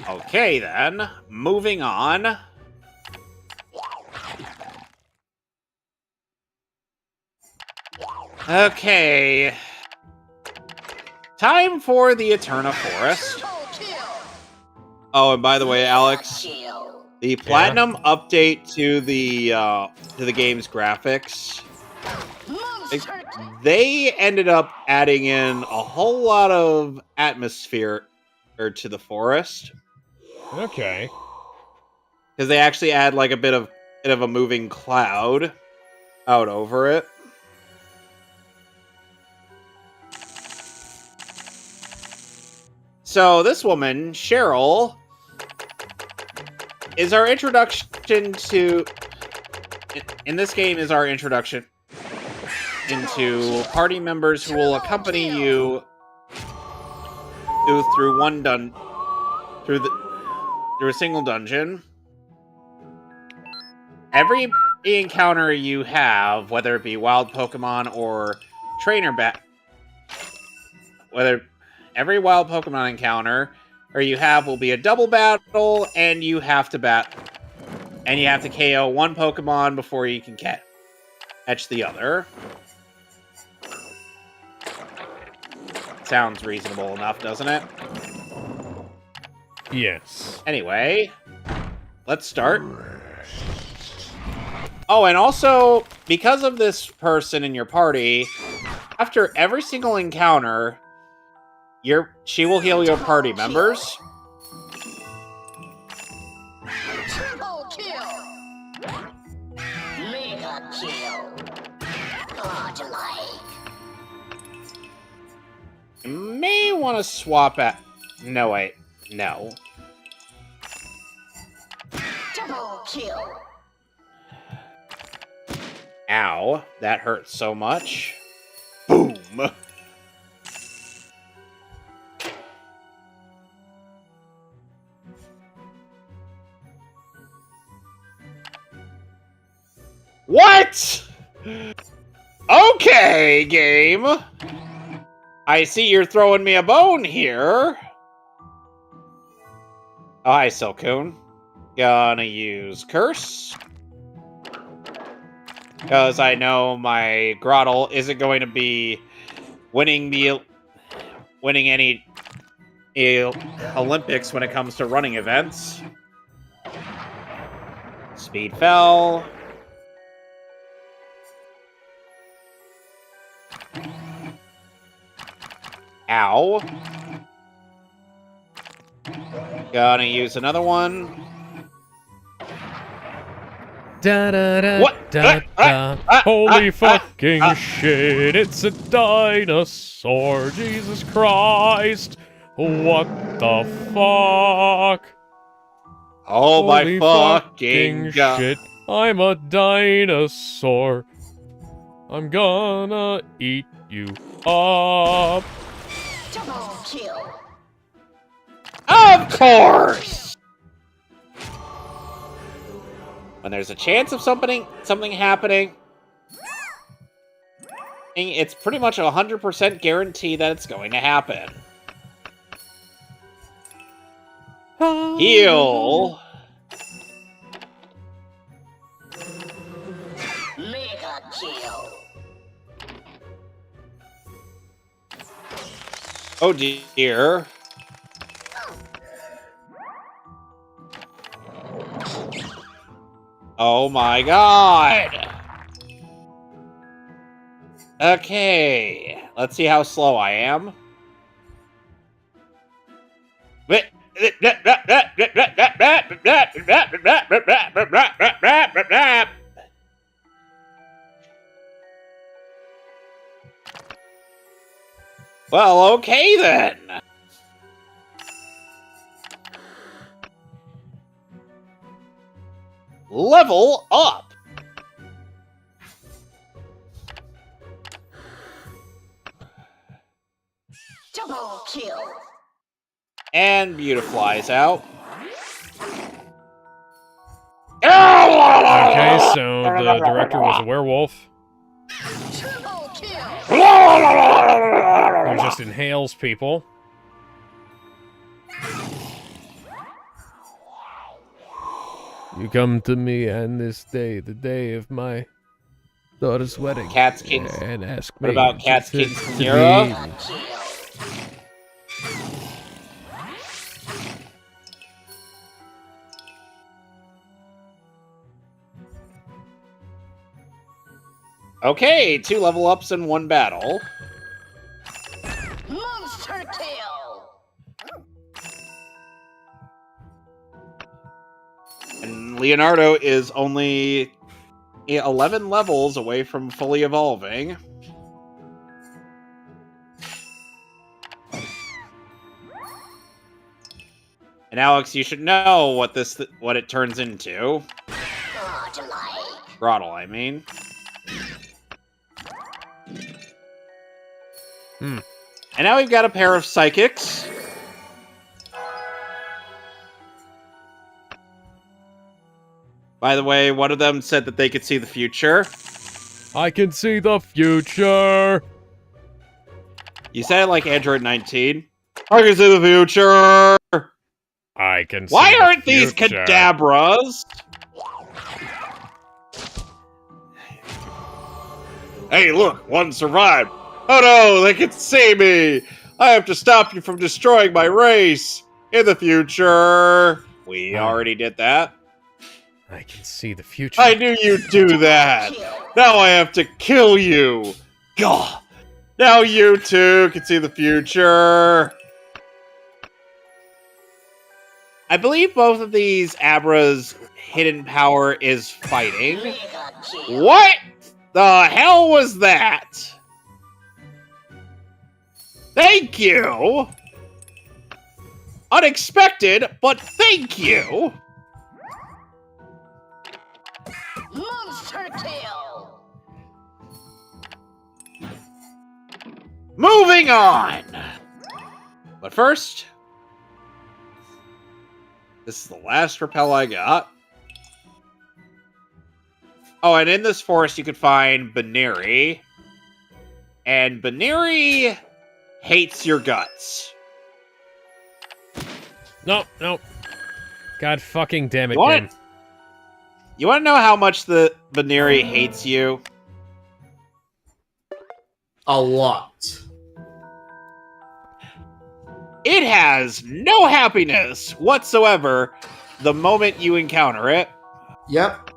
Okay, then. Moving on. Okay. Time for the Eterna Forest. Triple kill. Oh, and by the way, Alex, Kill. the Platinum update to the game's graphics, Monster. they ended up adding in a whole lot of atmosphere to the forest. Okay. Because they actually add like a bit of a moving cloud out over it. So this woman, Cheryl, is our introduction to... In this game is our introduction into party members who will accompany you through a single dungeon. Every encounter you have, whether it be wild Pokemon or trainer every wild Pokemon encounter you have will be a double battle, and you have to KO one Pokemon before you can catch the other. Sounds reasonable enough, doesn't it? Yes. Anyway, let's start. Oh, and also, because of this person in your party, after every single encounter, she will heal your party members. Triple kill. Mega kill. Godlike. You may want to swap at... No, wait. No. Double kill. Ow. That hurts so much. Boom. What? Okay, game. I see you're throwing me a bone here. Oh, hi, Silcoon. Gonna use Curse. Because I know my Grottle isn't going to be winning any Olympics when it comes to running events. Speed fell. Ow. Gonna use another one. Da da da What? da da. Holy fucking shit! It's a dinosaur! Jesus Christ! What the fuck? Oh Holy my fucking god. shit! I'm a dinosaur. I'm gonna eat you up. Double kill. Of course! When there's a chance of something happening, it's pretty much 100% guarantee that it's going to happen. Heal. Mega kill. Oh dear. Oh my god! Okay, let's see how slow I am. Well, okay then. Level up. Double kill. And Beautiflies out. Okay, so the director was a werewolf Triple kill. who just inhales people. You come to me on this day, the day of my daughter's wedding. Cats, kittens. And ask What me about cats, to- kittens, to and be- Nero? Okay, 2 level ups in 1 battle. Monster kill. And Leonardo is only 11 levels away from fully evolving. And Alex, you should know what it turns into. Throttle, I mean. Hmm. And now we've got a pair of psychics. By the way, one of them said that they could see the future. I can see the future. You said it like Android 19. I can see the future. I can see Why the aren't these future. cadabras? Hey, look, one survived. Oh no, they can see me. I have to stop you from destroying my race. In the future. We already did that. I can see the future. I knew you'd do that. Now I have to kill you. Gah. Now you too can see the future. I believe both of these Abra's hidden power is fighting. What the hell was that? Thank you. Unexpected, but thank you. Monster kill. Moving on. But first, this is the last repel I got. Oh, and in this forest you could find Baneri. And Baneri hates your guts. No. God fucking damn it, What? game. You want to know how much the Baneri hates you? A lot. It has no happiness whatsoever the moment you encounter it. Yep.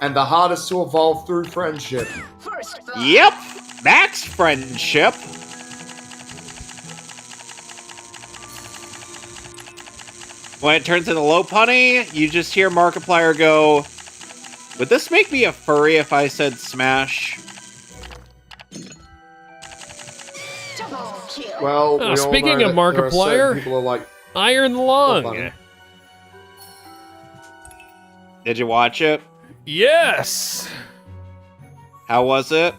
And the hardest to evolve through friendship. First blood. Yep, max friendship. When it turns into Lopunny, you just hear Markiplier go, would this make me a furry if I said smash? Double kill. Well, we all speaking know of that there are certain Markiplier- people are like, Iron funny. Lung. Did you watch it? Yes. How was it?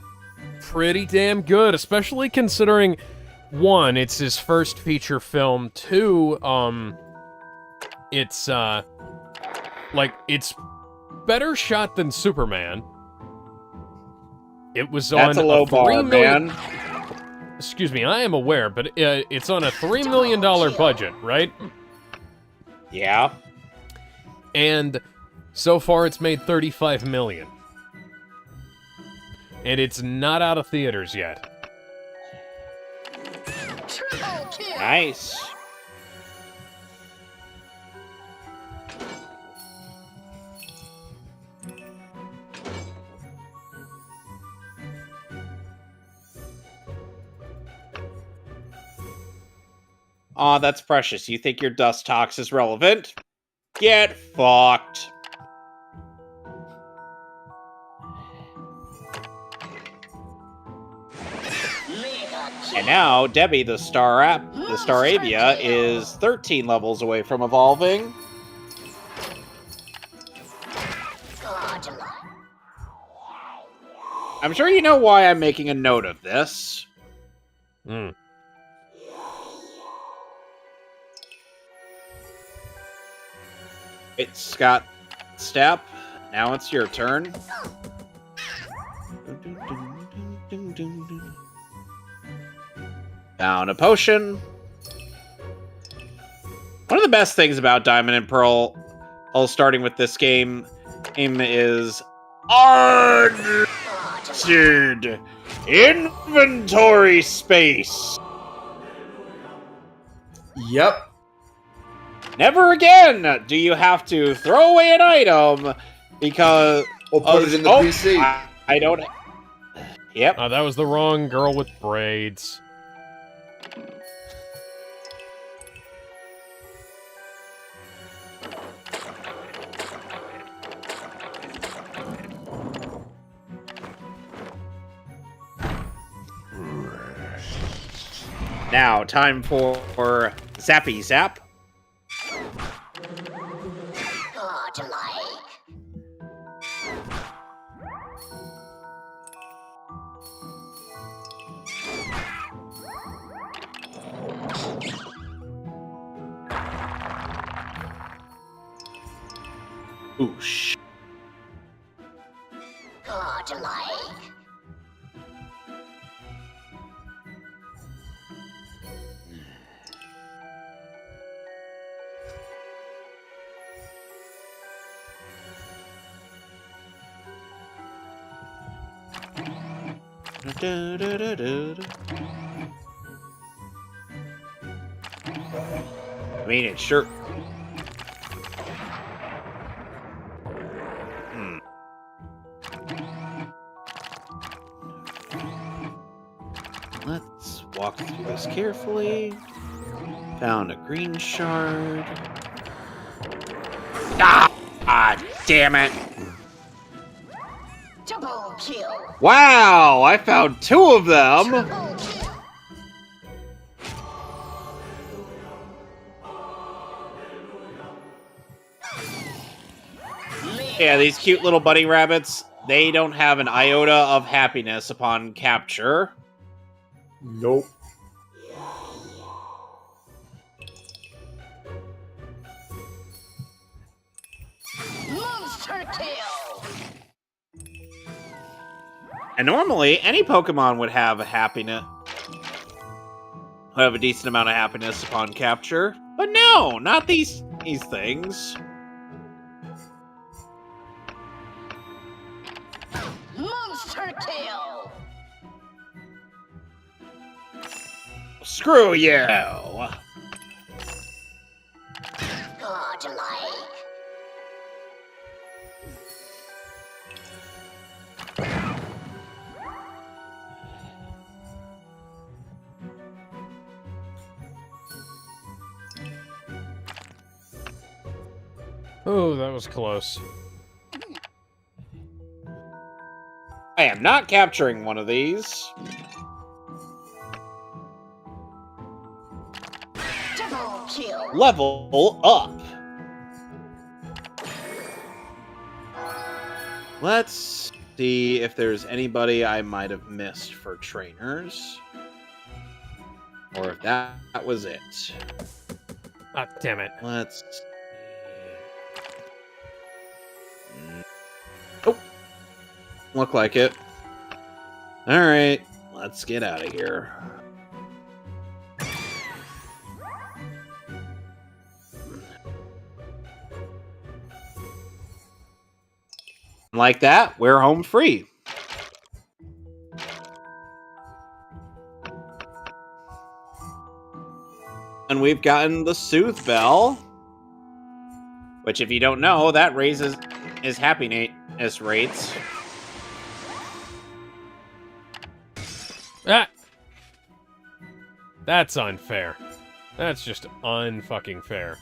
Pretty damn good, especially considering, one, it's his first feature film. Two, it's it's better shot than Superman. It was That's on a low $3 bar, million. man. Excuse me, I am aware, but it's on a $3 million budget, right? Yeah. And so far it's made $35 million. And it's not out of theaters yet. Triple kill. Nice. Aw, that's precious. You think your dust tox is relevant? Get fucked. Mega kill. And now, Debbie, the Staravia, is 13 levels away from evolving. Godlike. I'm sure you know why I'm making a note of this. Mm. It's got step. Now it's your turn. Found a potion. One of the best things about Diamond and Pearl, all starting with this game, is ARG! Dude, inventory space. Yep. Never again do you have to throw away an item because Or put it in the PC. I don't. Yep. That was the wrong girl with braids. Now, time for Zappy Zap. Godlike. Oosh. Godlike. I mean, it sure. Let's walk through this carefully. Found a green shard. Ah, damn it. Double kill. Wow, I found 2 of them. Triple kill. Yeah, these cute little bunny rabbits, they don't have an iota of happiness upon capture. Nope. Monster kill. And normally, any Pokemon would have a happiness. Would have a decent amount of happiness upon capture. But no, not these things. Monster kill. Screw you! Godlike. Oh, that was close. I am not capturing one of these. Double kill. Level up. Let's see if there's anybody I might have missed for trainers. Or if that was it. Ah, damn it. Let's see. Oh. Look like it. Alright. Let's get out of here. Like that, we're home free. And we've gotten the Soothe Bell, which, if you don't know, that raises his happiness rates. Ah! That's unfair. That's just unfucking fair.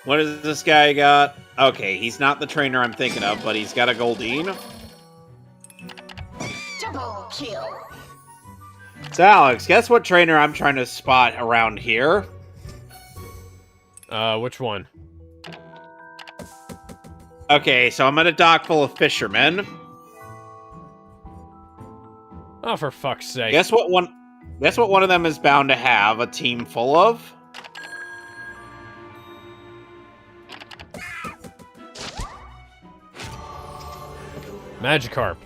What does this guy got? Okay, he's not the trainer I'm thinking of, but he's got a Goldeen. Double kill. So, Alex, guess what trainer I'm trying to spot around here? Which one? Okay, so I'm at a dock full of fishermen. Oh, for fuck's sake. Guess what one of them is bound to have a team full of? Magikarp.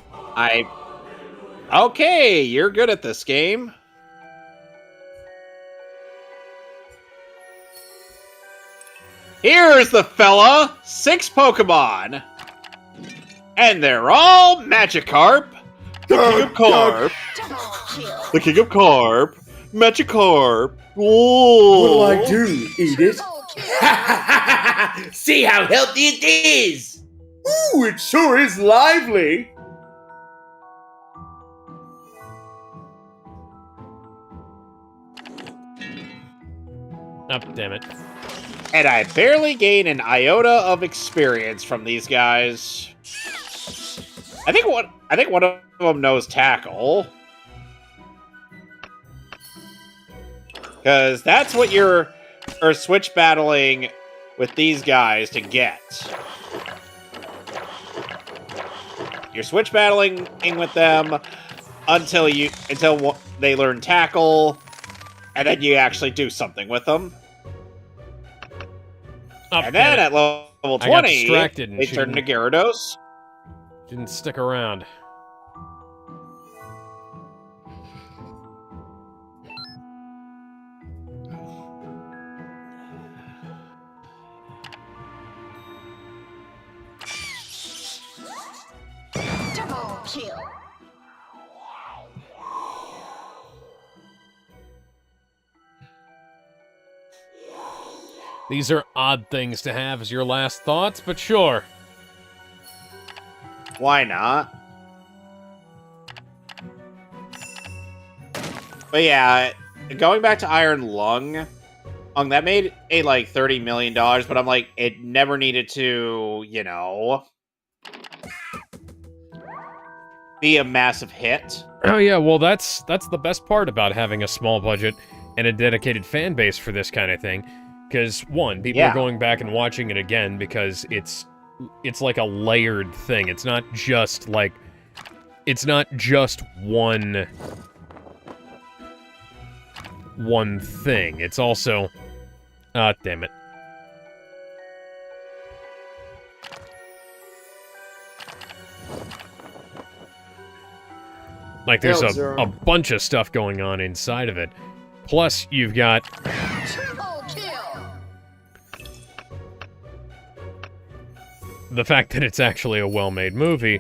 Okay, you're good at this game. Here's the fella. 6 Pokemon. And they're all Magikarp. The King of Carp. Double kill. The King of Carp. Magikarp. Whoa. What'll I do? Eat it? Triple kill. See how healthy it is! Ooh, it sure is lively! Oh, damn it. And I barely gain an iota of experience from these guys. I think one of them knows Tackle. Because that's what you're switch battling with these guys to get. You're switch battling with them until they learn Tackle, and then you actually do something with them. Oh, And then at level I got 20, distracted and they she turn into Gyarados. Didn't stick around. Double kill. These are odd things to have as your last thoughts, but sure. Why not? But yeah, going back to Iron Lung, that made a like $30 million, but I'm like, it never needed to, be a massive hit. Oh yeah, well that's the best part about having a small budget and a dedicated fan base for this kind of thing. Because one, people are going back and watching it again because it's like a layered thing. It's not just one thing. It's also damn it. Like there's a bunch of stuff going on inside of it. Plus you've got Triple kill. the fact that it's actually a well-made movie.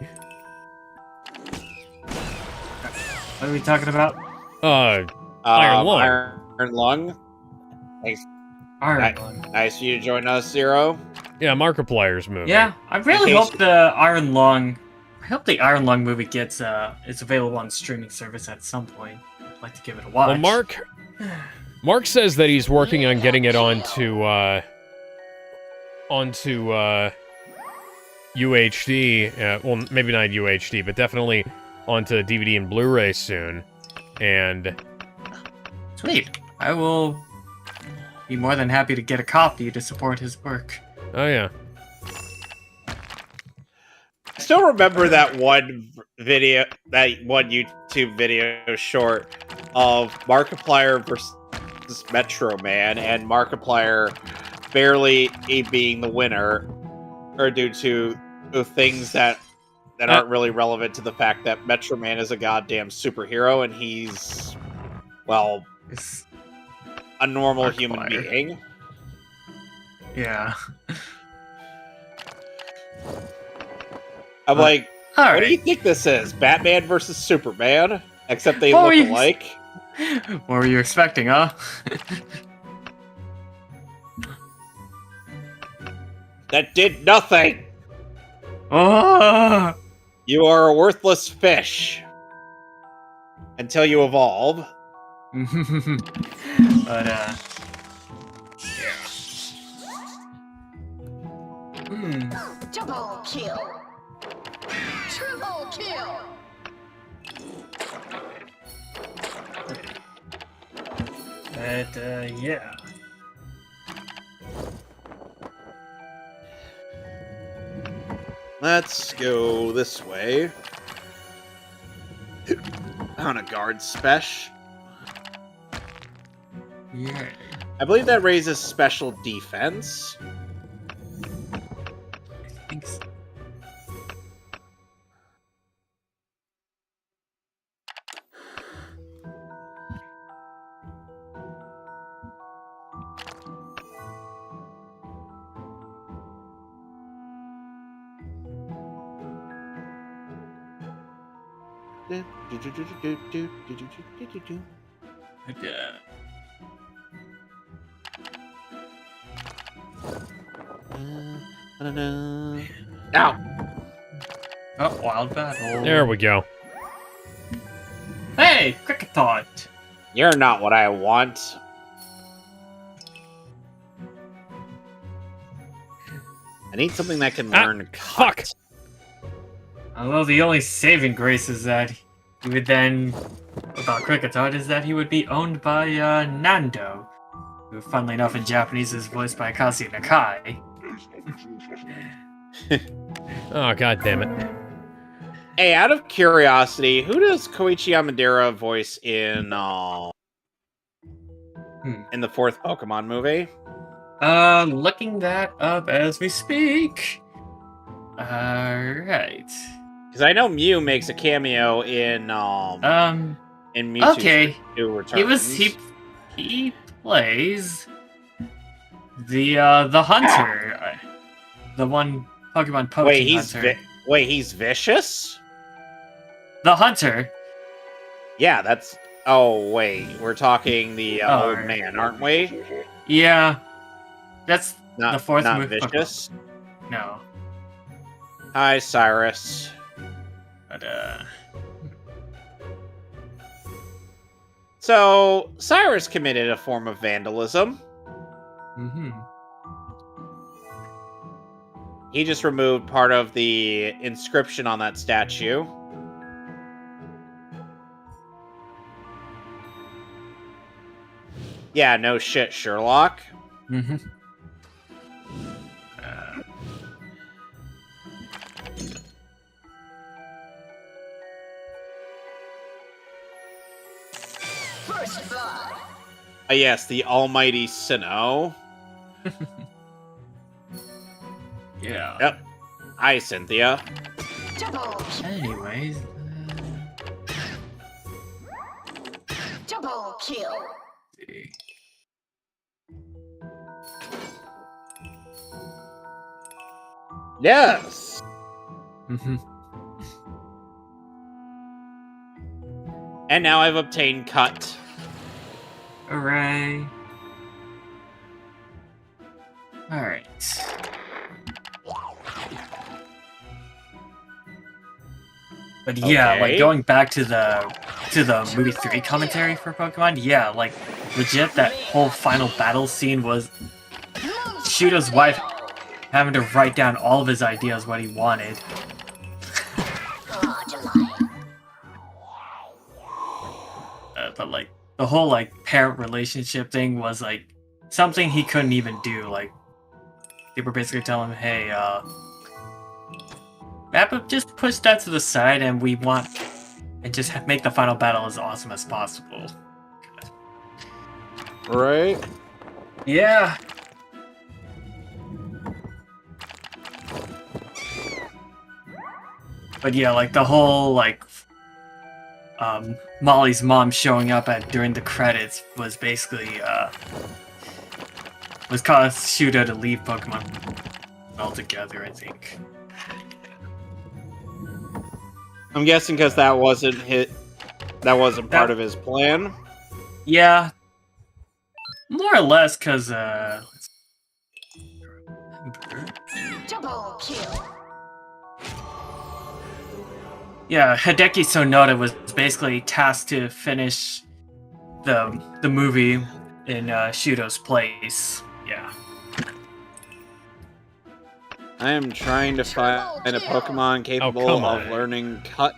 What are we talking about? Iron Lung. Iron Lung. Thanks. Iron Lung. Nice for you to join us, Zero. Yeah, Markiplier's movie. Yeah, I really In case- hope the Iron Lung. I hope the Iron Lung movie gets is available on streaming service at some point. I'd like to give it a watch. Well, Mark says that he's working on getting it onto UHD. Well, maybe not UHD, but definitely onto DVD and Blu-ray soon. And Sweet. I will be more than happy to get a copy to support his work. oh yeah, I still remember that one video, that one YouTube video short of Markiplier versus Metro Man, and Markiplier barely being the winner, or due to things that aren't really relevant to the fact that Metro Man is a goddamn superhero and he's, well, It's, a normal human Markiplier. being. yeah. I'm like, All what do you right. think this is? Batman versus Superman? Except they What look were you- alike. What were you expecting, huh? That did nothing! Oh! You are a worthless fish. Until you evolve. But, yeah. Double kill. Triple kill. But, yeah. Let's go this way. On a guard special. Yeah. I believe that raises special defense. I think so. Ow! Oh, wild battle. There we go. Hey, cricket thought. You're not what I want. I need something that can learn fuck. cut. Although the only saving grace is that he would then, about cricket thought, is that he would be owned by Nando, who, funnily enough, in Japanese is voiced by Akashi Nakai. Oh, god damn it. Hey, out of curiosity, who does Koichi Yamadera voice in the fourth Pokemon movie? Looking that up as we speak. Alright. Because I know Mew makes a cameo in Mewtwo Okay. Returns. He plays the hunter. The one Pokemon poaching Wait, hunter. he's vicious? The hunter. Yeah, that's... Oh, wait. We're talking the old Alright. man, aren't we? Yeah. That's Not, the fourth not move. vicious? No. Hi, Cyrus. But So, Cyrus committed a form of vandalism. He just removed part of the inscription on that statue. Yeah, no shit, Sherlock. First blood. Yes, the almighty Sinnoh. Yeah. Yep. Hi, Cynthia. Double kill. Anyways. Double kill. See. Yes. And now I've obtained cut. Hooray. Alright. But yeah, Okay. like going back to the movie 3 commentary for Pokemon, yeah, like legit that whole final battle scene was Shudo's wife having to write down all of his ideas what he wanted. But like the whole like parent relationship thing was like something he couldn't even do. Like they were basically telling him, "Hey, Mappa, just push that to the side, and we want and just make the final battle as awesome as possible." Right? Yeah. But yeah, like the whole like Molly's mom showing up during the credits was basically was caused Shudo to leave Pokemon altogether, I think. I'm guessing because that wasn't part of his plan. Yeah. More or less because Double kill. yeah, Hideki Sonoda was basically tasked to finish the movie in Shudo's place. Yeah. I am trying to find a Pokemon capable come of on. learning cut.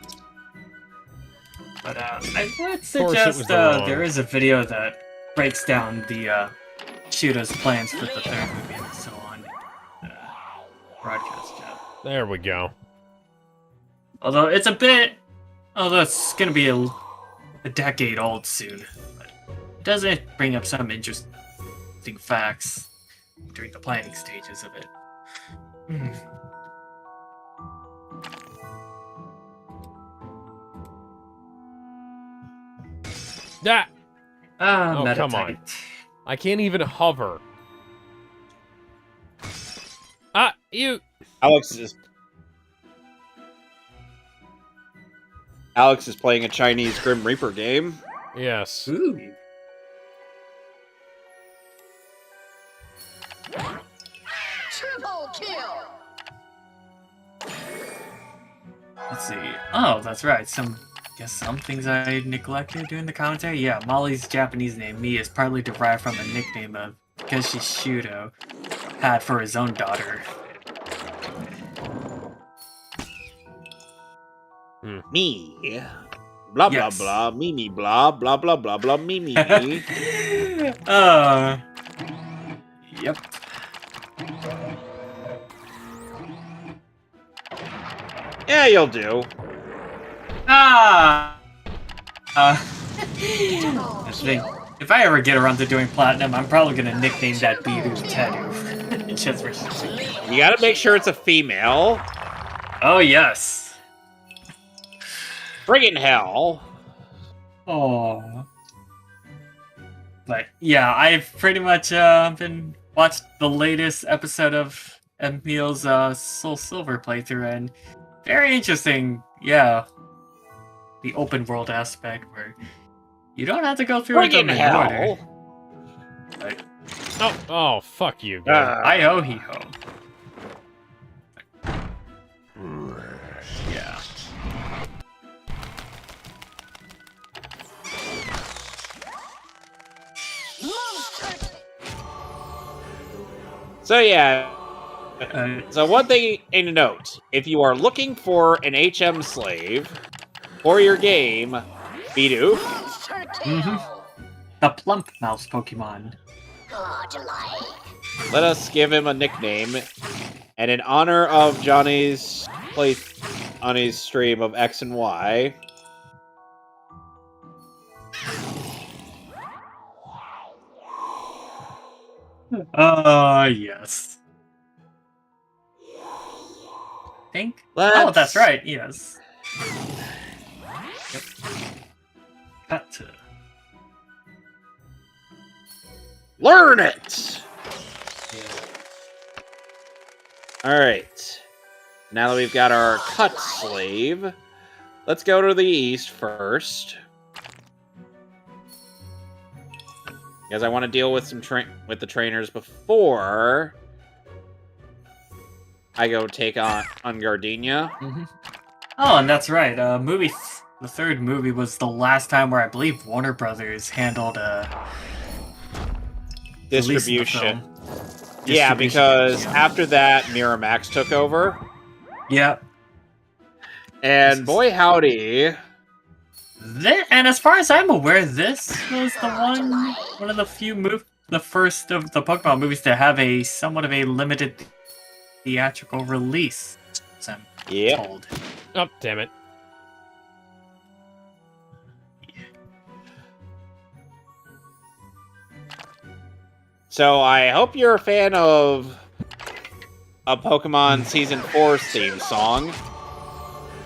But I would course it suggest was the wrong. there is a video that breaks down the Shudo's plans for the third movie and so on. Broadcast chat. There we go. Although it's gonna be a decade old soon. But it does bring up some interesting facts during the planning stages of it. That Oh, come on. Metatite. I can't even hover. Alex is playing a Chinese Grim Reaper game. Yes. Ooh. Triple kill. Let's see. Oh, that's right. Some things I neglected during the commentary. Yeah, Molly's Japanese name, Mi, is partly derived from a nickname of Keshishudo had for his own daughter. Me. Blah, Yes. blah, blah. Me, blah, blah, blah, blah, blah, me. Yep. Yeah, you'll do. Ah! I Double think kill. if I ever get around to doing platinum, I'm probably gonna nickname that Biru Teru. Just for... You gotta make sure it's a female. Oh, yes. Friggin' hell. Oh. But yeah, I've pretty much been watched the latest episode of Emil's Soul Silver playthrough, and very interesting. Yeah, the open world aspect where you don't have to go through it Friggin' in hell. order. Like, Oh, fuck you, guy. I ho he ho. Yeah. Monster. So yeah. Uh, So one thing to note, if you are looking for an HM slave for your game, Bidoof, Monster kill. the plump mouse Pokemon. Godlike. let us give him a nickname. And in honor of Johnny's play on his stream of X and Y, Yes. Think? Oh, that's right, yes. Yep. Cut to... learn it! Alright. Now that we've got our cut slave, let's go to the east first. Because I want to deal with some with the trainers before I go take on Gardenia. Oh, and that's right. The third movie was the last time where I believe Warner Brothers handled releasing the Distribution. film. Yeah, Distribution, because yeah. after that, Miramax took over. Yep. And boy howdy. And as far as I'm aware, this was one of the few the first of the Pokemon movies to have a somewhat of a limited theatrical release. As I'm Yep. told. Oh, damn it. So I hope you're a fan of a Pokemon Season 4's theme song.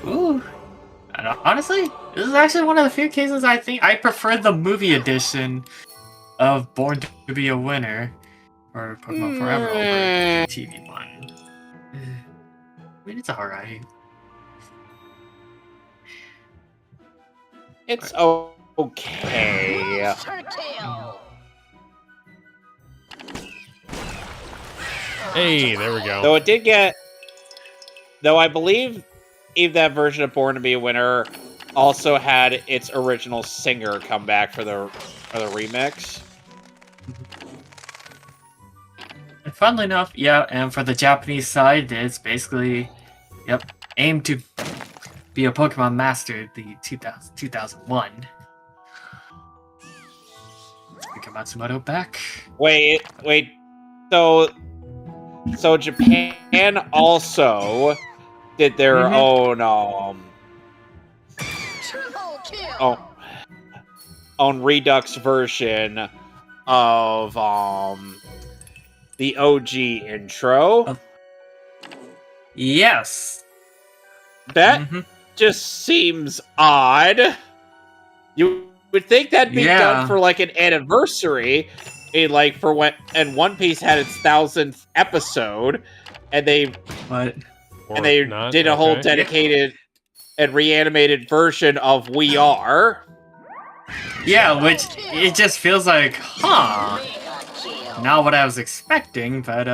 Ooh. And honestly, this is actually one of the few cases I think I prefer the movie edition of Born to Be a Winner or Pokemon Forever over the TV one. I mean, it's alright. It's okay. Monster kill. Hey, there we go. Though it did get... Though I believe that version of Born to Be a Winner also had its original singer come back for the remix. And funnily enough, yeah, and for the Japanese side, it's basically, aim to be a Pokemon Master, the 2001. Get Matsumoto back. Wait. So Japan also did their own Triple kill. own Redux version of the OG intro. Yes. That just seems odd. You would think that'd be done for like an anniversary, for when One Piece had its 1000th episode, and they But did a whole dedicated and reanimated version of We Are. Yeah, which it just feels like, huh? Mega kill. Not what I was expecting, but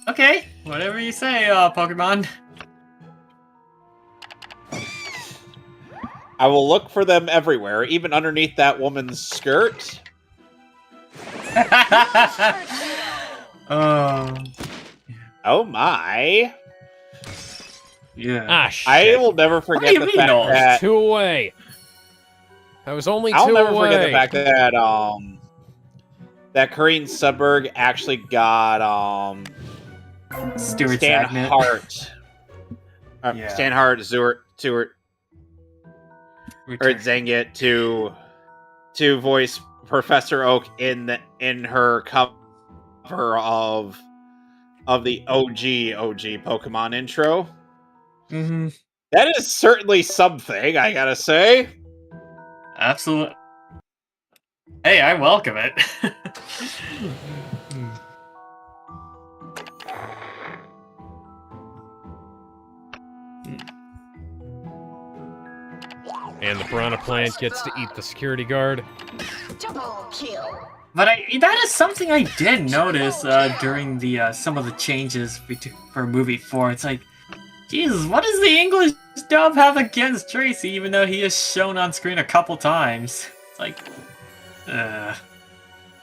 okay, whatever you say, Pokemon. I will look for them everywhere, even underneath that woman's skirt. Oh, Oh my. yeah. Ah, shit. I will never What do forget you the mean, fact no? that... Two away. I was only I'll two never away. forget the fact that, that Corinne Sudberg actually got, Stuart Stan Zagnut. Hart. Yeah. Stan Hart, Stewart, or Return. Zengit to voice Professor Oak in her cover of the OG Pokemon intro. Mm-hmm. That is certainly something, I gotta say. Absolutely. Hey, I welcome it. And the Piranha Plant gets to eat the security guard. Double kill. But that is something I did notice during the some of the changes for movie 4. It's like, Jesus, what does the English dub have against Tracy, even though he is shown on screen a couple times? It's like,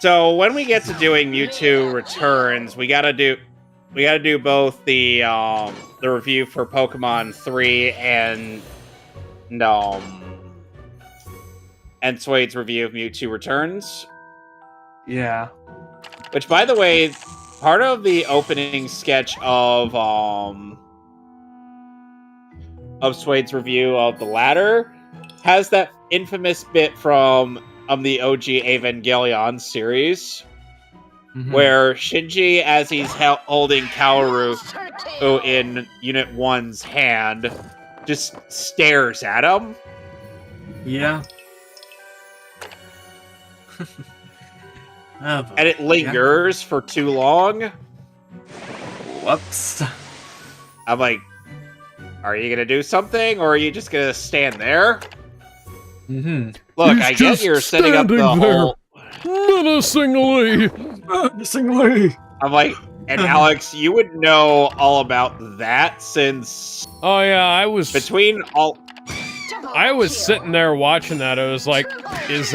So when we get to doing Mewtwo Returns, we gotta do both the review for Pokemon 3 and Suede's review of Mewtwo Returns. yeah. Which, by the way, part of the opening sketch of Suede's review of the latter has that infamous bit from the OG Evangelion series, Mhm. where Shinji, as he's holding Kaoru Monster kill. in Unit 1's hand, just stares at him. Yeah. Oh, boy. And it lingers for too long. Whoops. I'm like, are you gonna do something, or are you just gonna stand there? Mm-hmm. Look, He's I get just you're setting up the standing there. whole... Menacingly. Singly. I'm like, and Alex, you would know all about that, since Oh yeah, I was between all... Double I was kill. sitting there watching that. I was like, is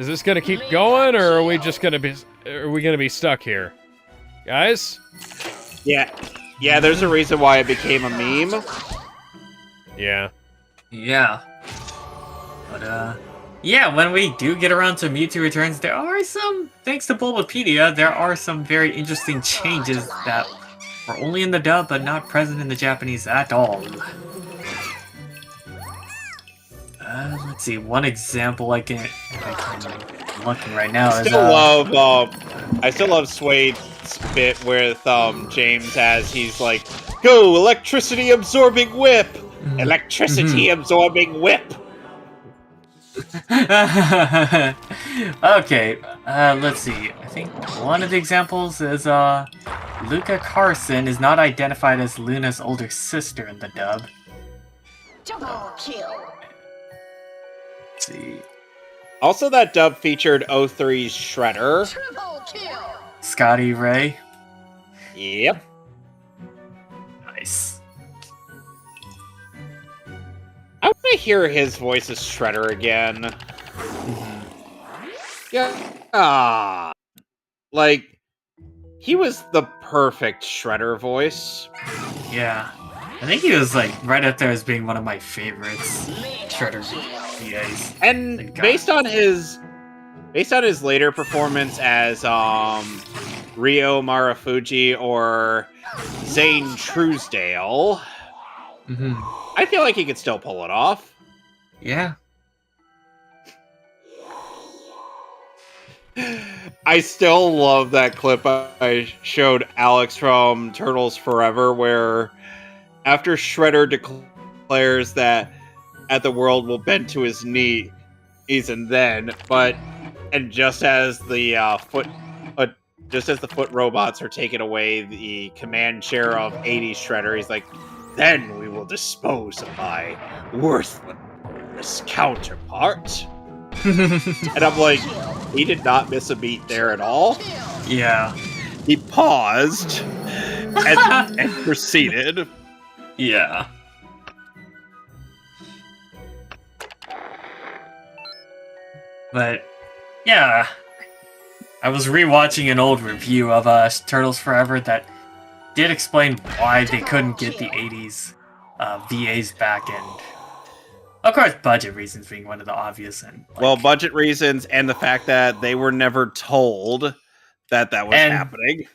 this gonna keep going, or are we just gonna be stuck here, guys? Yeah, there's a reason why it became a meme. Yeah. Yeah. But, yeah, when we do get around to Mewtwo Returns, there are some, thanks to Bulbapedia, there are some very interesting changes that were only in the dub, but not present in the Japanese at all. Let's see, one example I'm looking right now I is, still love Suede's bit with James, as he's like, go, electricity absorbing whip! Electricity absorbing whip! Okay, let's see. I think one of the examples is Luca Carson is not identified as Luna's older sister in the dub. Double kill. Let's see. Also, that dub featured 03's Shredder. Triple kill. Scotty Ray. Yep. Nice. I want to hear his voice as Shredder again. Yeah. Like, he was the perfect Shredder voice. Yeah. I think he was like right up there as being one of my favorites. Shredder VAs. And Thank God. based on his later performance as Ryo Marufuji or Zane Truesdale, I feel like he could still pull it off. Yeah. I still love that clip I showed Alex from Turtles Forever, where after Shredder declares that at the world will bend to his knees, and just as the foot robots are taking away the command chair of 80s Shredder, he's like, Then we will dispose of my worthless counterpart. And I'm like, he did not miss a beat there at all. Yeah. He paused and proceeded. Yeah. But yeah, I was rewatching an old review of Turtles Forever that did explain why they couldn't get the 80s VAs back, and of course budget reasons being one of the obvious. And Well, budget reasons and the fact that they were never told that was happening.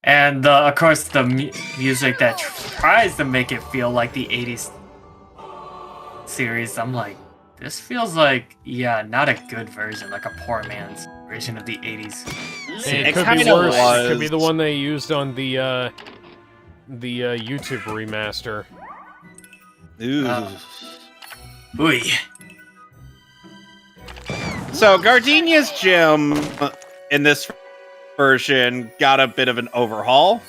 And of course the music that tries to make it feel like the 80s series. I'm like, this feels like, not a good version, like a poor man's version of the 80s. It could be kinda worse. It was. could be the one they used on the YouTube remaster. Ooh. Ooh. So Gardenia's gym in this version got a bit of an overhaul.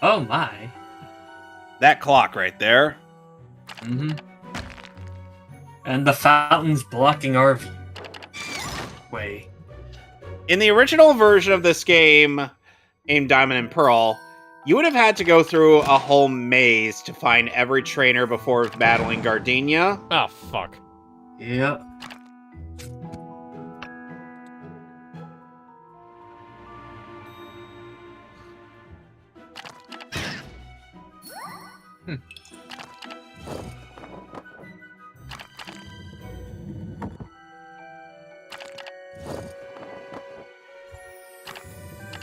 Oh my. That clock right there. Mm-hmm. And the fountains blocking our view. Way. In the original version of this game, AIM Diamond and Pearl, you would have had to go through a whole maze to find every trainer before battling Gardenia. Oh, fuck. Yep.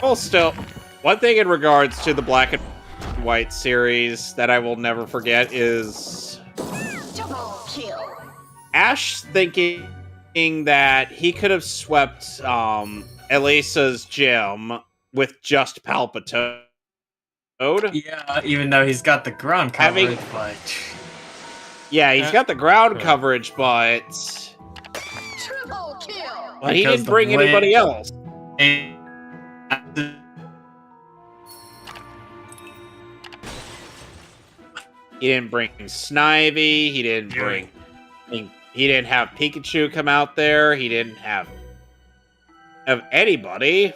Well, still, one thing in regards to the Black and White series that I will never forget is Double kill. Ash thinking that he could have swept Elisa's gym with just Palpitoad. Yeah, even though he's got the ground coverage, but... Yeah, he's got the ground coverage, but Triple kill. he Because didn't the bring way- anybody else. He didn't bring Snivy. He didn't bring. He didn't have Pikachu come out there. He didn't have anybody.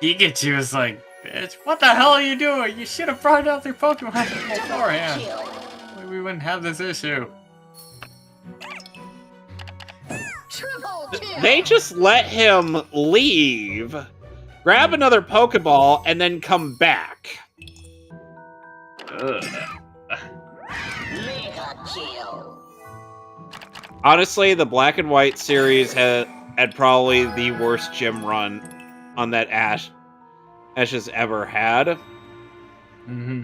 Pikachu was like, bitch, what the hell are you doing? You should have brought out their Pokemon Double beforehand. kill. We wouldn't have this issue. Triple kill. They just let him leave, grab another Pokeball, and then come back. Ugh. Mega kill. Honestly, the Black and White series had probably the worst gym run on that Ash has ever had. Mm-hmm.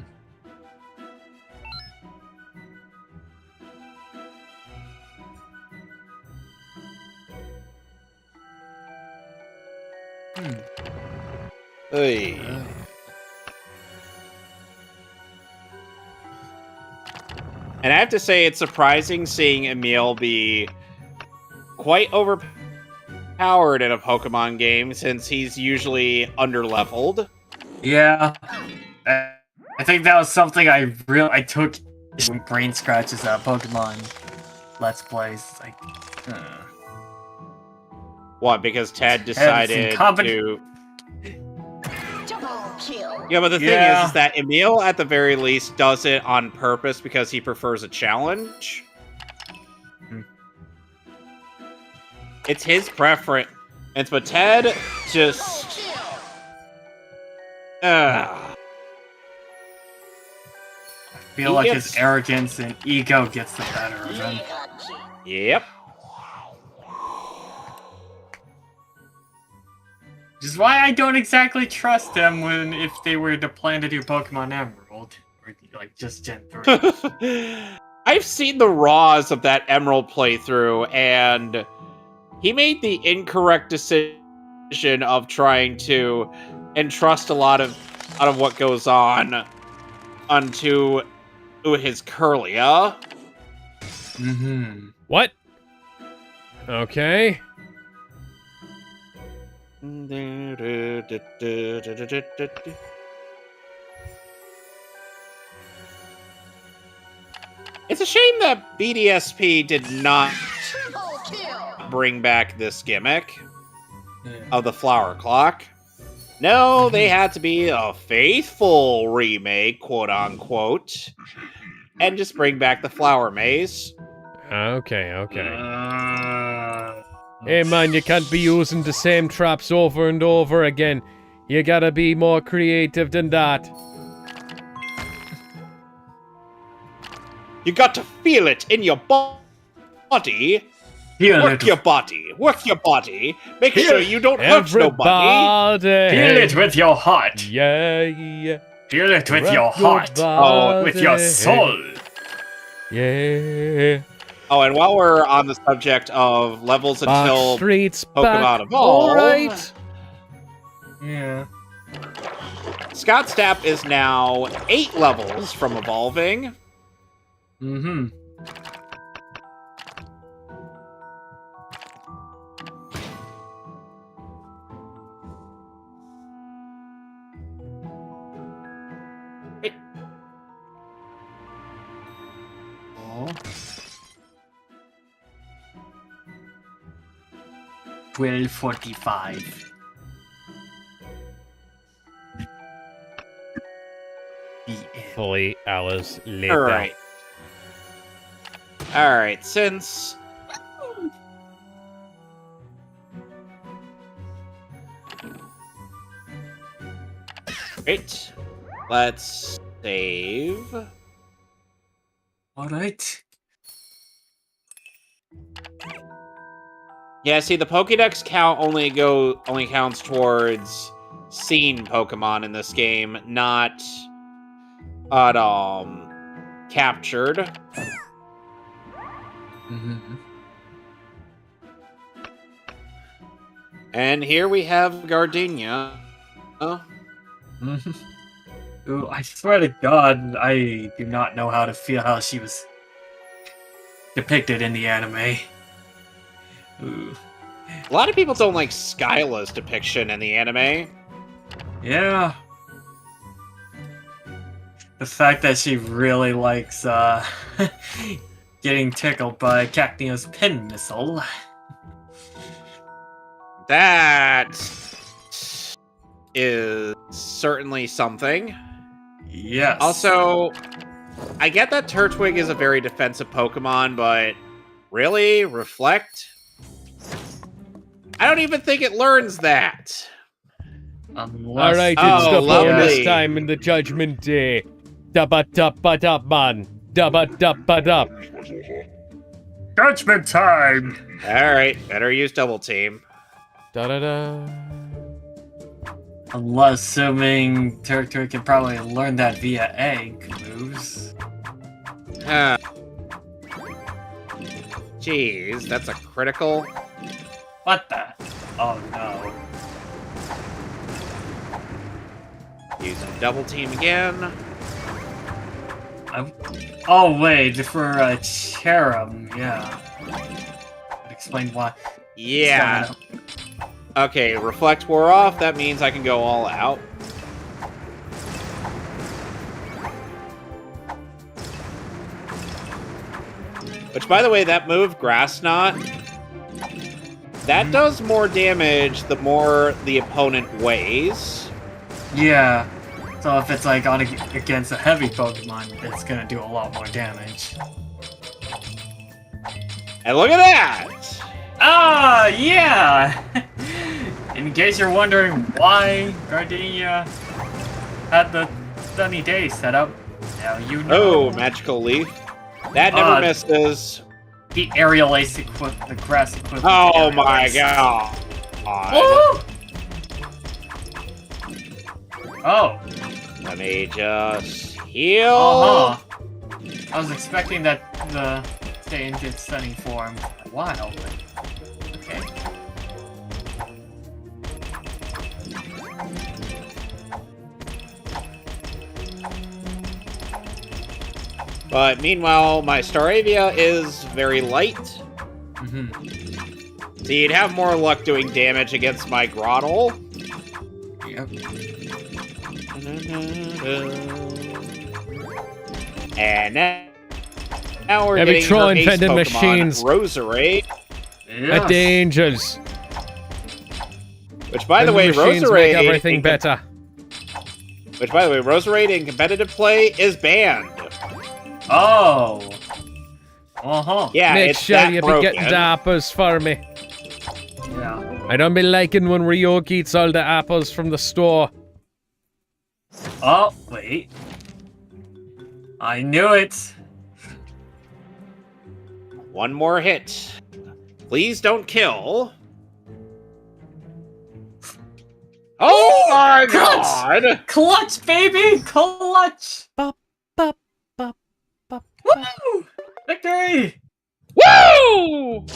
Hey. And I have to say, it's surprising seeing Emil be quite overpowered in a Pokemon game, since he's usually underleveled. Yeah. I think that was something I took when Brain Scratches Pokemon Let's Plays. Like, What, because Ted decided to... Double kill. Yeah, but the thing is that Emil, at the very least, does it on purpose because he prefers a challenge. It's his preference. But Ted just... I feel like his arrogance and ego gets the better of him. Mega kill. Yep. Which is why I don't exactly trust them if they were to plan to do Pokemon Emerald. Or, like, just Gen 3. I've seen the raws of that Emerald playthrough, and he made the incorrect decision of trying to entrust a lot of what goes on onto his Curlia. Mm-hmm. What? Okay. It's a shame that BDSP did not Triple kill. bring back this gimmick of the flower clock. No, they had to be a faithful remake, quote unquote, and just bring back the flower maze. Okay, okay. Hey man, you can't be using the same traps over and over again. You gotta be more creative than that. You got to feel it in your body. Work your body. Work your body. Make sure you don't hurt nobody. Feel it with your heart. Yeah, yeah. Feel it with Rock your heart. body. With your soul. Yeah. Oh, and while we're on the subject of levels until Streets Pokemon back. evolve, Alright. Yeah. Scott Stapp is now 8 levels from evolving. Mm-hmm. Oh. 12:45. The end. 3 hours later. Alright, since... Great. Let's save. Alright. Yeah, see, the Pokédex count only counts towards seen Pokemon in this game, not captured. Mm-hmm. And here we have Gardenia. Oh. Ooh, I swear to God, I do not know how to feel how she was depicted in the anime. Ooh. A lot of people don't like Skyla's depiction in the anime. Yeah. The fact that she really likes getting tickled by Cacneo's pin missile. That is certainly something. Yes. Also, I get that Turtwig is a very defensive Pokemon, but really? Reflect? I don't even think it learns that. Unless... Alright, Oh, it's the lovely. bonus time in the Judgment Day. Dabba-dabba-dab, man. Dabba-dabba-dab. Judgment time! Alright, better use Double Team. Da-da-da. Unless, assuming Turk can probably learn that via egg moves. Jeez, that's a critical. What the? Oh no. Using Double Team again. Oh wait, for a cherub, yeah. Explain why. Yeah. Okay, Reflect wore off. That means I can go all out. Which, by the way, that move, Grass Knot, that does more damage the more the opponent weighs. Yeah. So if it's like on against a heavy Pokemon, it's gonna do a lot more damage. And look at that! Ah, yeah! In case you're wondering why Gardenia had the sunny day set up, now you know. Oh, Magical Leaf. That never misses. The aerial ace the grass equivalent. Oh my god. Oh! Oh. Let me just heal. Uh-huh. I was expecting that the stay in its stunning form for a while, but okay. But meanwhile, my Staravia is very light. Mm-hmm. So you'd have more luck doing damage against my Grottle. Yep. And Now we're Yeah, we getting try her and ace fend in Pokemon, machines. Roserade. Yes. The angels. Which, by the And way, machines Roserade... make everything better. Which, by the way, Roserade in competitive play is banned. Oh. Uh-huh. Yeah, Make it's sure that you be broken. getting the apples for me. Yeah. I don't be liking when Ryok eats all the apples from the store. Oh, wait. I knew it. One more hit. Please don't kill. Oh my Clutch! god! Clutch, baby! Clutch! Bop, bop, bop, bop. Woo! Victory! Woo!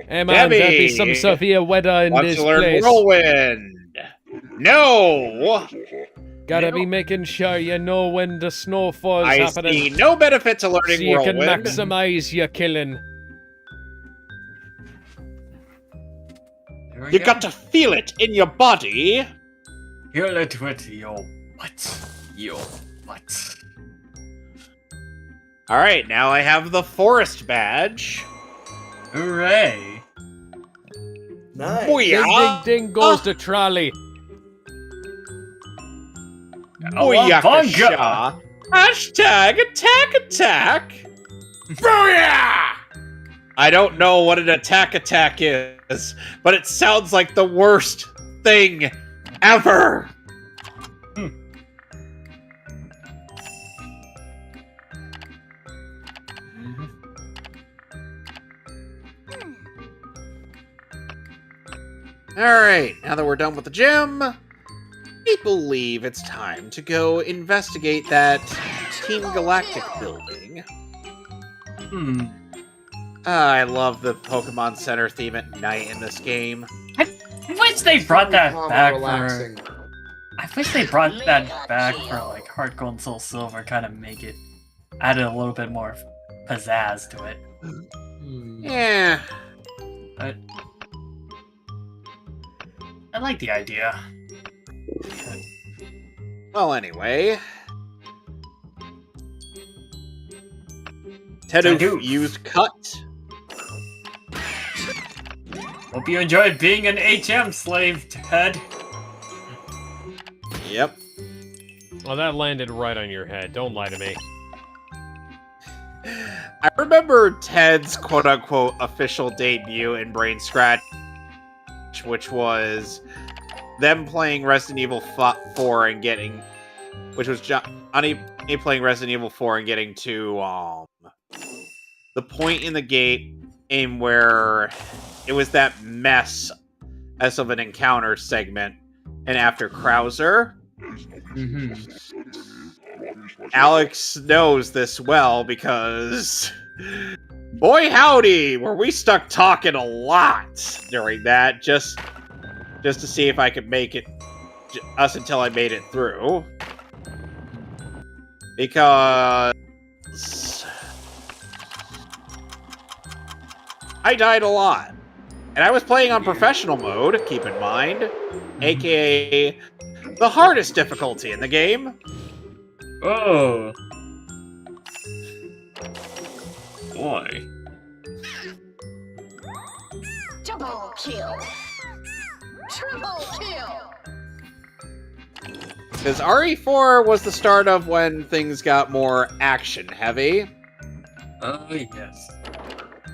Hey man, Debbie, there be some severe weather in Want this to learn place. Whirlwind? No! Gotta be making sure you know when the snowfall's I happening. see no benefit to So learning you can Whirlwind. maximize your killing. There we You go. got to feel it in your body. Feel it with your butt. Your butt. Alright, now I have the Forest Badge. Hooray! Nice. Booyah! Ding, ding, goes the trolley. Booyakasha! Hashtag attack! Booyah! I don't know what an attack is, but it sounds like the worst thing ever! Alright, now that we're done with the gym, I believe it's time to go investigate that Team Galactic building. I love the Pokemon Center theme at night in this game. I wish they brought that Calm and back relaxing. I wish they brought that back for like Heart Gold and Soul Silver, kind of make it added a little bit more pizzazz to it. Yeah. But I like the idea. Well, anyway. Tedoof Tedoof. used Cut. Hope you enjoyed being an HM slave, Ted. Yep. Well, that landed right on your head. Don't lie to me. I remember Ted's quote-unquote official debut in Brain Scratch, which was them playing Resident Evil 4 and getting... Which was Johnny playing Resident Evil 4 and getting to the point in the game where it was that mess as of an encounter segment, and after Krauser, Alex knows this well because, boy howdy, were we stuck talking a lot during that, just to see if I could make it, us until I made it through. Because I died a lot. And I was playing on professional mode, keep in mind, aka the hardest difficulty in the game. Oh. Boy. Double kill. Triple kill. Because RE4 was the start of when things got more action heavy. Oh, yes.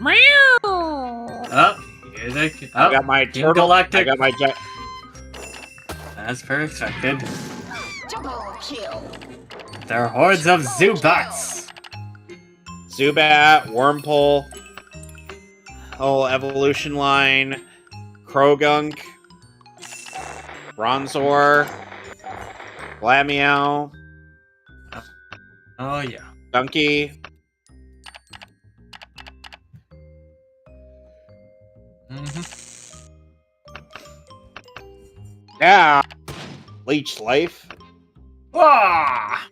Meow! Oh, music. I Oh, got my Team turtle. Galactic. I got my jet. As per expected. Double kill. There are hordes of Zubats. Zubat, Wurmple, whole evolution line, Krogunk, Bronzor, Glameow, Oh, yeah. Donkey. Yeah. Leech Life. Ah!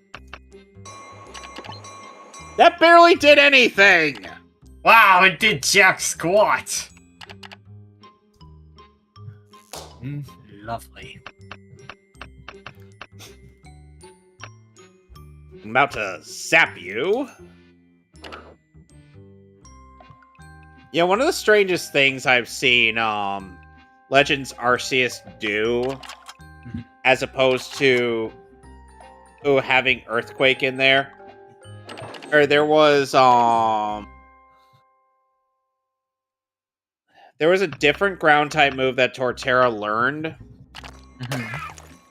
That barely did anything! Wow, it did jack squat. Lovely. I'm about to zap you. Yeah, one of the strangest things I've seen Legends Arceus do, as opposed to having Earthquake in there, or there was a different ground type move that Torterra learned.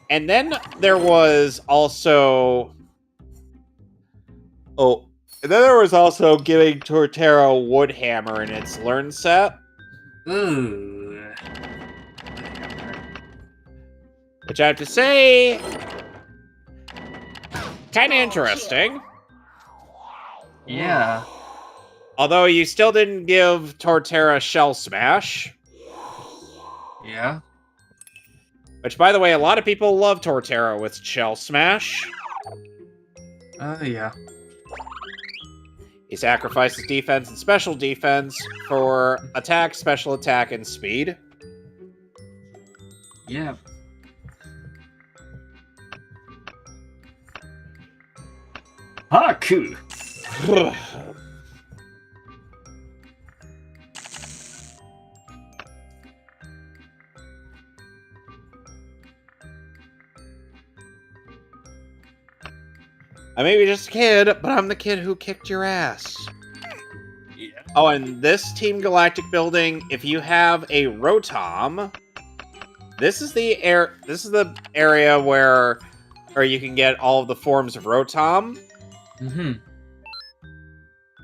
And then there was also giving Torterra Wood Hammer in its learn set. Ooh. Which I have to say, kind of interesting. Yeah. Although you still didn't give Torterra Shell Smash. Yeah. Which, by the way, a lot of people love Torterra with Shell Smash. Yeah. He sacrifices defense and special defense for attack, special attack, and speed. Yeah. Haku! I may be just a kid, but I'm the kid who kicked your ass. Yeah. Oh, and this Team Galactic building, if you have a Rotom, this is the area where you can get all of the forms of Rotom.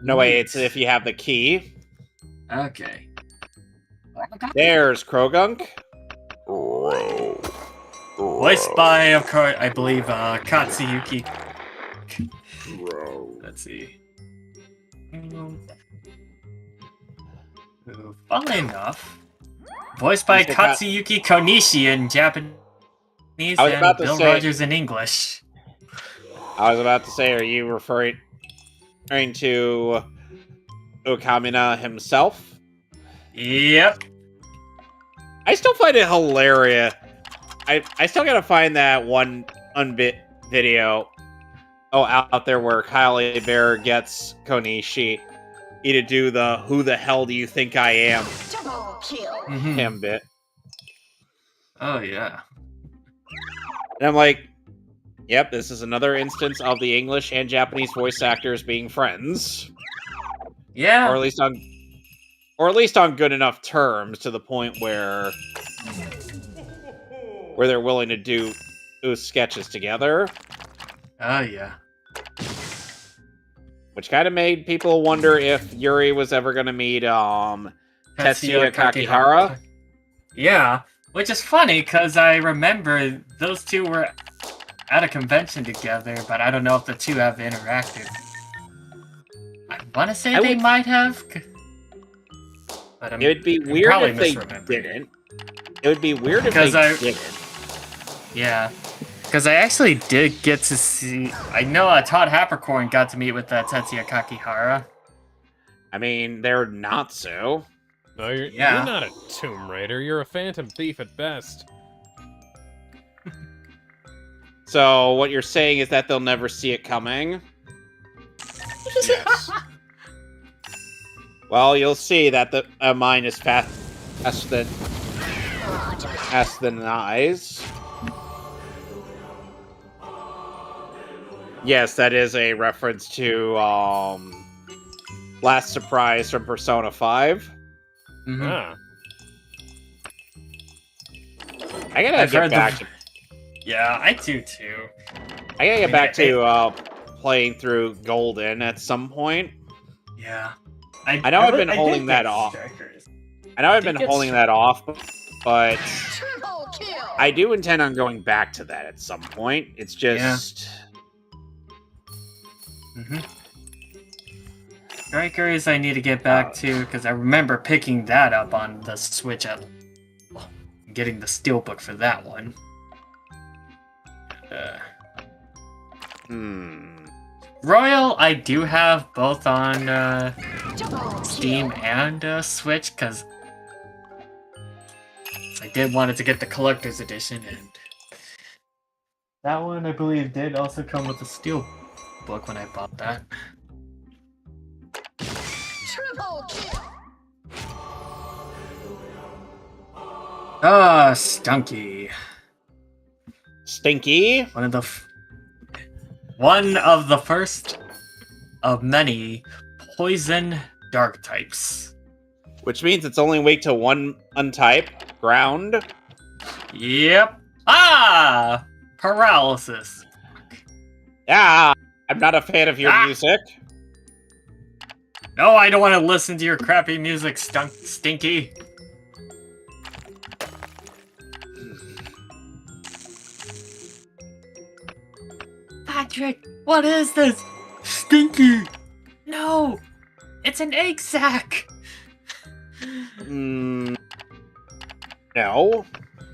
No way, it's if you have the key. Okay. There's Krogunk. Voiced by, of course, I believe, Katsuyuki. Let's see. Funnily enough, voiced by Katsuyuki Konishi in Japanese and Bill Rogers in English. I was about to say, are you referring to Okamina himself? Yep. I still find it hilarious. I still gotta find that one video out there where Kyle Bear gets Konishi to do the "Who the hell do you think I am?" Double kill. him bit. Oh yeah. And I'm like, yep, this is another instance of the English and Japanese voice actors being friends. Yeah. Or at least on good enough terms to the point where they're willing to do sketches together. Oh yeah. Which kind of made people wonder if Yuri was ever going to meet Tetsuya Kakihara. Yeah, which is funny because I remember those two were at a convention together, but I don't know if the two have interacted. I want to say they might have. But it would be weird if they didn't. It would be weird if they didn't. Yeah. Because I actually did get to see... I know Todd Hapercorn got to meet with Tetsuya Kakihara. I mean, they're not so. No, you're not a Tomb Raider. You're a Phantom Thief at best. So, what you're saying is that they'll never see it coming? Yes. Well, you'll see that the mine is faster than eyes. Yes, that is a reference to Last Surprise from Persona 5. Ah. I gotta get back to... Yeah, I do too. I gotta get back to playing through Golden at some point. Yeah. I know I've been holding that off. I know I've been holding that off, but I do intend on going back to that at some point. It's just... Strikers I need to get back to, because I remember picking that up on the Switch at getting the Steelbook for that one. Royal, I do have both on Steam and Switch, because I did wanted to get the collector's edition, and that one I believe did also come with a Steelbook. book when I bought that. Triple kill. Ah, Stunky. Stinky. One of the first of many poison dark types. Which means it's only weak to one untype. Ground. Yep. Ah! Paralysis. Ah, I'm not a fan of your music. No, I don't want to listen to your crappy music, Stinky. Patrick, what is this? Stinky! No! It's an egg sack! No.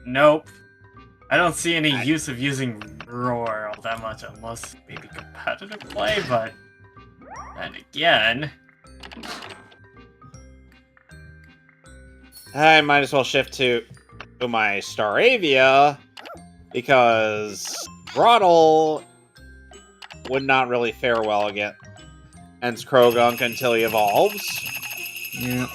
Nope. I don't see any use of using Roar all that much unless maybe competitive play, but then again... I might as well shift to my Staravia, because Throttle would not really fare well against Krogunk until he evolves. Yeah.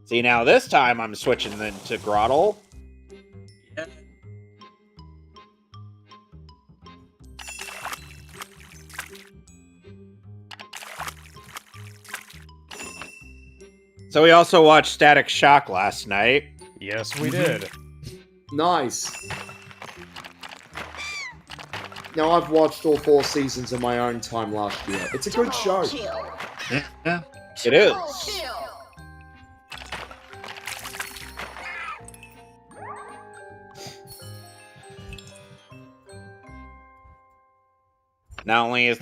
See, now this time I'm switching then to Grottle. Yeah. So we also watched Static Shock last night. Yes, we did. Nice. Now, I've watched all 4 seasons in my own time last year. It's a good show. Kill. Yeah. It is. Triple kill. Not only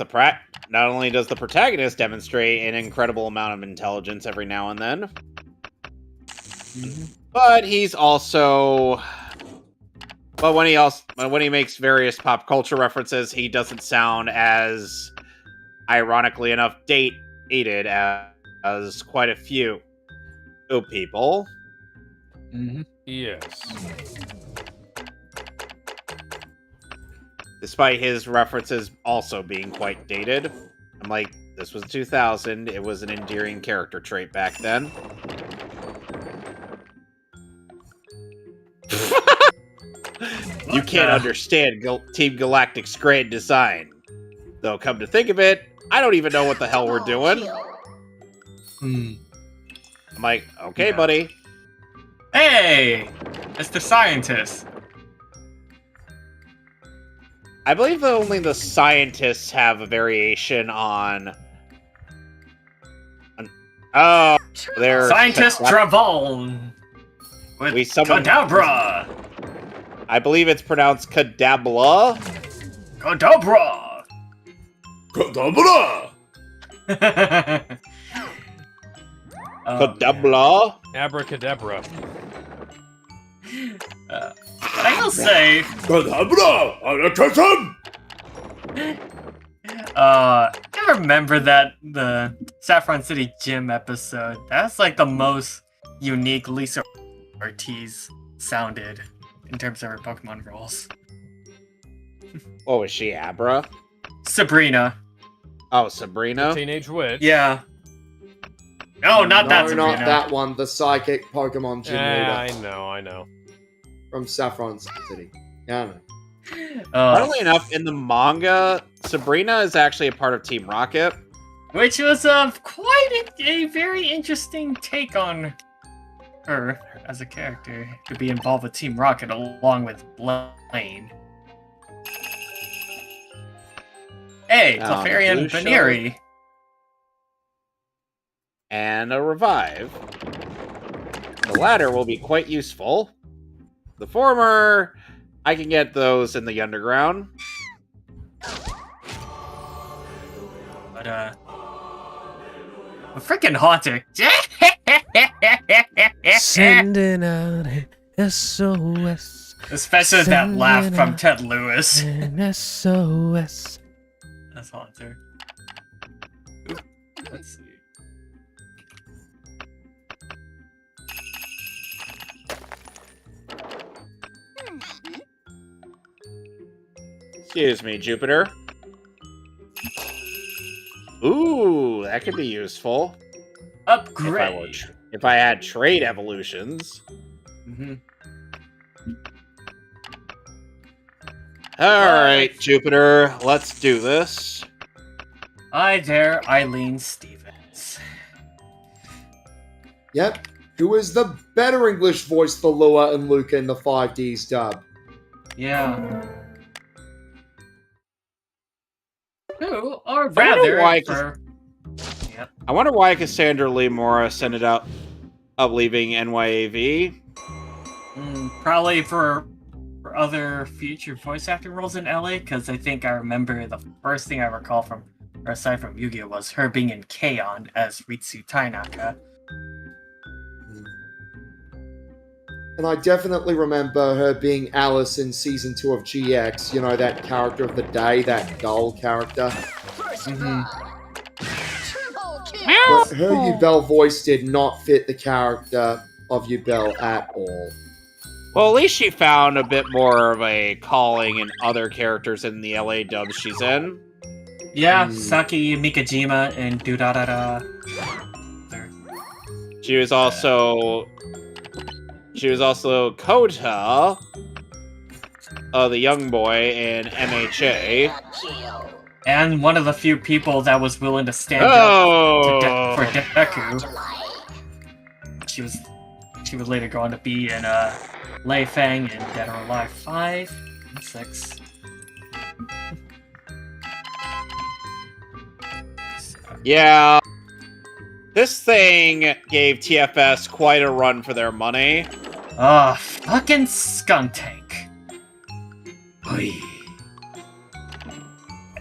does the protagonist demonstrate an incredible amount of intelligence every now and then, but he's also, when he makes various pop culture references, he doesn't sound as, ironically enough, dated as quite a few people. Yes. Despite his references also being quite dated. I'm like, this was 2000. It was an endearing character trait back then. You can't understand Team Galactic's grand design. Though, come to think of it, I don't even know what the hell we're doing. I'm like, okay, Yeah. buddy. Hey! Mr. Scientist. I believe that only the scientists have a variation on... Oh, they're... Scientist Travon! With We summoned- Kadabra! I believe it's pronounced Kadabla. Kadabra! Kadabra! Kadabla. Abracadabra. But I will say, Kadabra! Anakatam! I remember that the Saffron City Gym episode. That's like the most unique Lisa Ortiz sounded in terms of her Pokemon roles. Oh, is she Abra? Sabrina. Oh, Sabrina? Teenage Witch. Yeah. No, not that No, Sabrina. not that one. The psychic Pokemon gym I leader know. from Saffron City. Yeah, I know. Funnily enough, in the manga, Sabrina is actually a part of Team Rocket. Which was quite a very interesting take on her as a character to be involved with Team Rocket along with Blaine. Hey, Clefairy and Blue Baneri. And a Revive. The latter will be quite useful. The former, I can get those in the underground. But, a freaking haunting. Sending out an SOS. Especially that laugh from Ted Lewis. An SOS. as Haunter. Ooh, let's see. Excuse me, Jupiter. Ooh, that could be useful. Upgrade. If I had trade evolutions. Mm-hmm. Alright, Jupiter, let's do this. Hi there, Eileen Stevens. Yep. Who is the better English voice for Lua and Luca in the 5Ds dub? Yeah. Who, or I wonder rather, why- for... Yep. I wonder why Cassandra Lee Morris ended up leaving NYAV. Probably for other future voice acting roles in LA, because I think I remember the first thing I recall from her, aside from Yu-Gi-Oh, was her being in K-On! As Ritsu Tainaka. And I definitely remember her being Alice in Season 2 of GX, you know, that character of the day, that doll character. First Mhm. blood. Triple kill. But her Yubel voice did not fit the character of Yubel at all. Well, at least she found a bit more of a calling in other characters in the LA dubs she's in. Yeah, Saki Mikajima and Durarara. She was also Kota, the young boy in MHA. Kill. And one of the few people that was willing to stand Oh, up for Deku. She was later going to be in Lei Fang in Dead or Alive 5 and 6. yeah. This thing gave TFS quite a run for their money. Fucking skunk tank. Oy.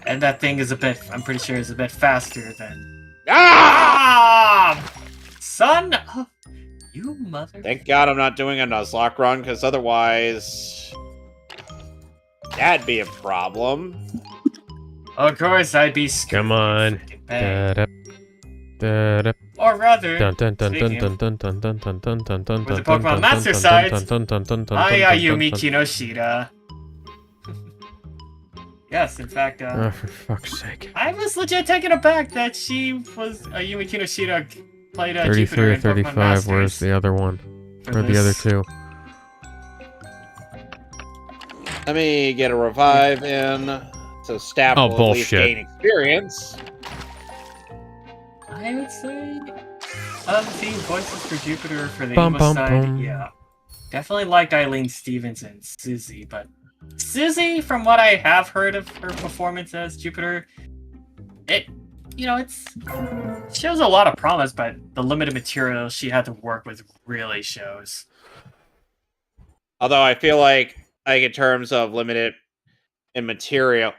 And that thing is I'm pretty sure is a bit faster than... Ah! Son of... You mother... Thank God I'm not doing a Nuzlocke run, because otherwise... that'd be a problem. Of course, I'd be Come on. bad. Da-da. Or rather, Dun dun dun dun speaking dun dun dun dun dun dun dun With the dun Pokemon dun Master dun side, dun dun dun dun dun I dun Ayumi dun dun. Kinoshita. Yes, in fact, Oh, for fuck's sake. I was legit taken aback that she was Ayumi Kinoshita played Jupiter 33 or in Pokemon 35, Masters. where's the other one? for Or the other this. two? Let me get a revive in, so staff Oh, will at least bullshit. gain experience. I would say the voices for Jupiter for the Bum, English bum, side, bum. yeah. Definitely liked Eileen Stevens and Susie, but Susie, from what I have heard of her performance as Jupiter, it shows a lot of promise, but the limited material she had to work with really shows. Although I feel like in terms of limited in material,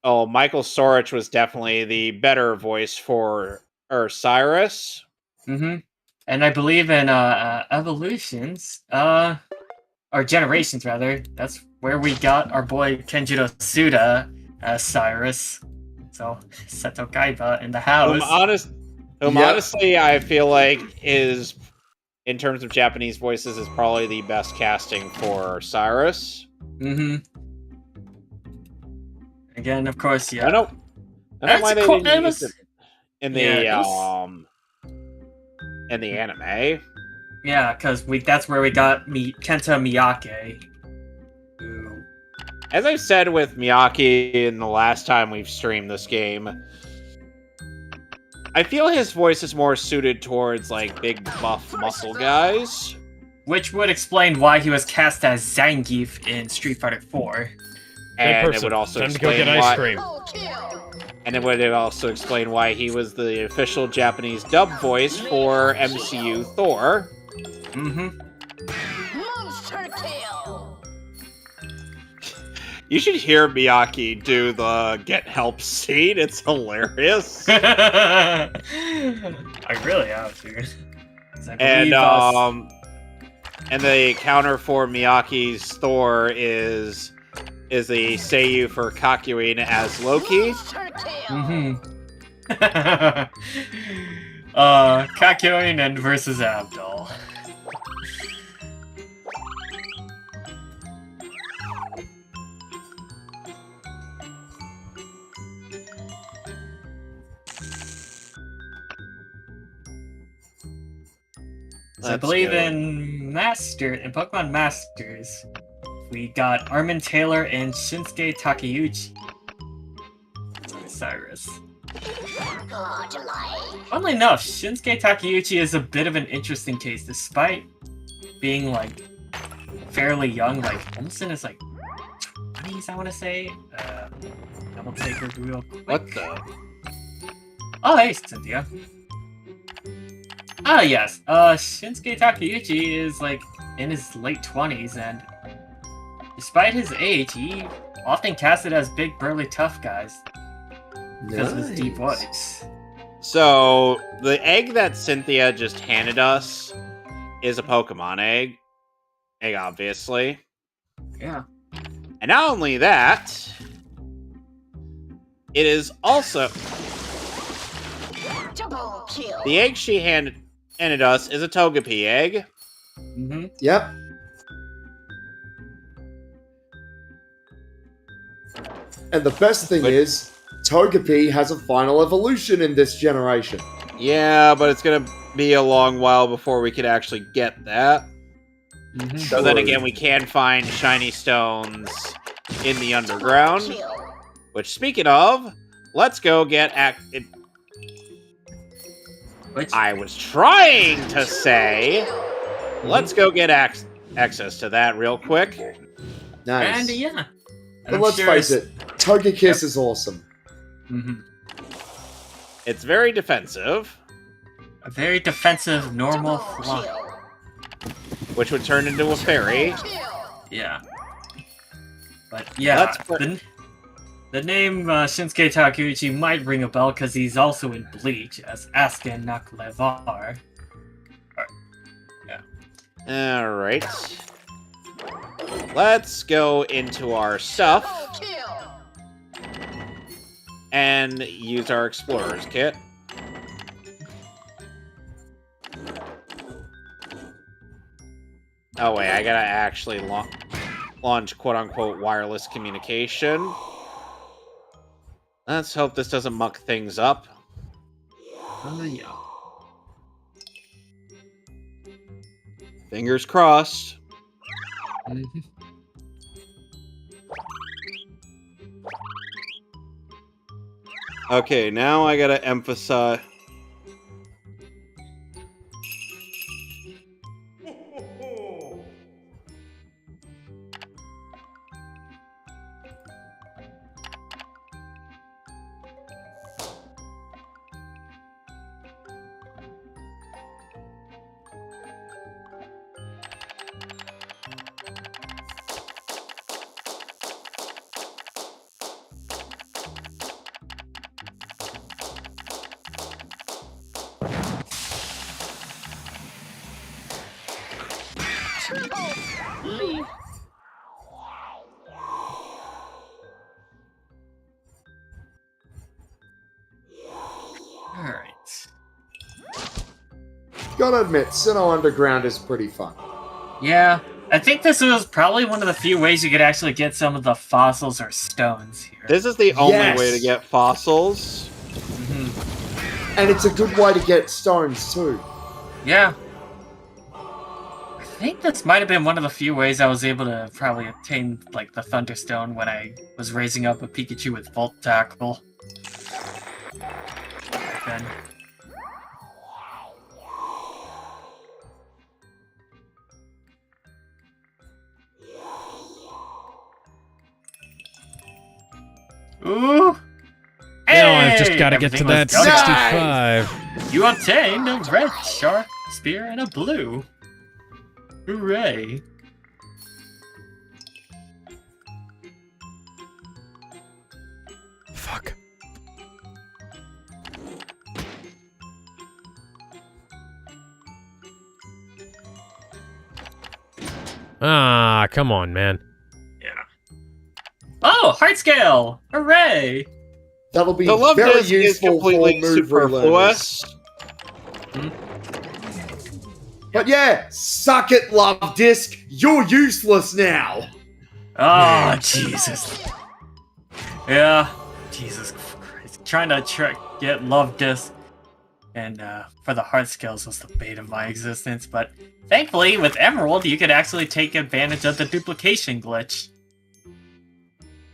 Michael Sorich was definitely the better voice for Cyrus. Mm-hmm. And I believe in Evolutions, or Generations rather, that's where we got our boy Kenjiro Suda as Cyrus. So, Seto Kaiba in the house. Honestly, I feel like is, in terms of Japanese voices, is probably the best casting for Cyrus. Mm-hmm. Again, of course, yeah. I don't know why they didn't use it in the in the anime. Yeah, because that's where we got Kenta Miyake. Who... As I said with Miyake in the last time we've streamed this game, I feel his voice is more suited towards like big buff muscle guys. Which would explain why he was cast as Zangief in Street Fighter 4. And person. it would also Time to go explain get ice why, cream. Triple kill. and it would also explain why he was the official Japanese dub voice for MCU Thor. Mm-hmm. Monster kill. You should hear Miyake do the get help scene. It's hilarious. I really have to. 'Cause I believe And the counter for Miyake's Thor is is the Seiyu for Kakyoin as Loki. Monster kill. Kakyoin and versus Abdul. So I Let's believe go. in Pokemon Masters, we got Armin Taylor and Shinsuke Takeuchi. Cyrus. Godlike. Funnily enough, Shinsuke Takeuchi is a bit of an interesting case, despite being like fairly young, like almost in his like 20s, I want to say. Double take her real quick. What the? Oh, hey, Cynthia. Ah, yes. Shinsuke Takeuchi is like in his late 20s, and despite his age, he often casted as big, burly, tough guys because of his deep voice. So, the egg that Cynthia just handed us is a Pokemon egg. Egg, obviously. Yeah. And not only that, it is also... Double kill. The egg she handed us is a Togepi egg. Mm-hmm. Yep. And the best thing But- is, Togepi has a final evolution in this generation. Yeah, but it's gonna be a long while before we could actually get that. Mm-hmm. So then again, we can find shiny stones in the underground. Kill. Which, speaking of, let's go get Which, I was trying to say, let's go get access to that real quick. Nice. and yeah. But let's face it, Togekiss is awesome. Mm-hmm. It's very defensive, A very defensive, normal Double fly. kill. which would turn into a fairy. Double kill. Yeah. But yeah, Let's put- the name Shinsuke Takeuchi might ring a bell because he's also in Bleach as Asuka Naklevar. Alright. Let's go into our stuff Double kill. and use our Explorer's Kit. Oh wait, I gotta actually launch quote-unquote wireless communication. Let's hope this doesn't muck things up. Yeah. Fingers crossed. Mhm. Okay, now I gotta emphasize... Leave. Alright. Gotta admit, Sinnoh Underground is pretty fun. Yeah, I think this was probably one of the few ways you could actually get some of the fossils or stones here. This is the only Yes. way to get fossils. Mhm. And it's a good way to get stones, too. Yeah. I think this might have been one of the few ways I was able to probably obtain, like, the Thunderstone when I was raising up a Pikachu with Volt Tackle. Then. Ooh! Now I've just got to get to Everything that was going. 65. You obtained a red shark spear and a blue. Hooray. Fuck. Ah, come on, man. Yeah. heart scale! Hooray! That'll be The love very disc is useful for completely move relearners. superfluous. But yeah, suck it, love disc. You're useless now. Oh, Jesus. Yeah, Jesus Christ. Trying to get love disc and for the heart scales was the bane of my existence, but thankfully with Emerald you could actually take advantage of the duplication glitch.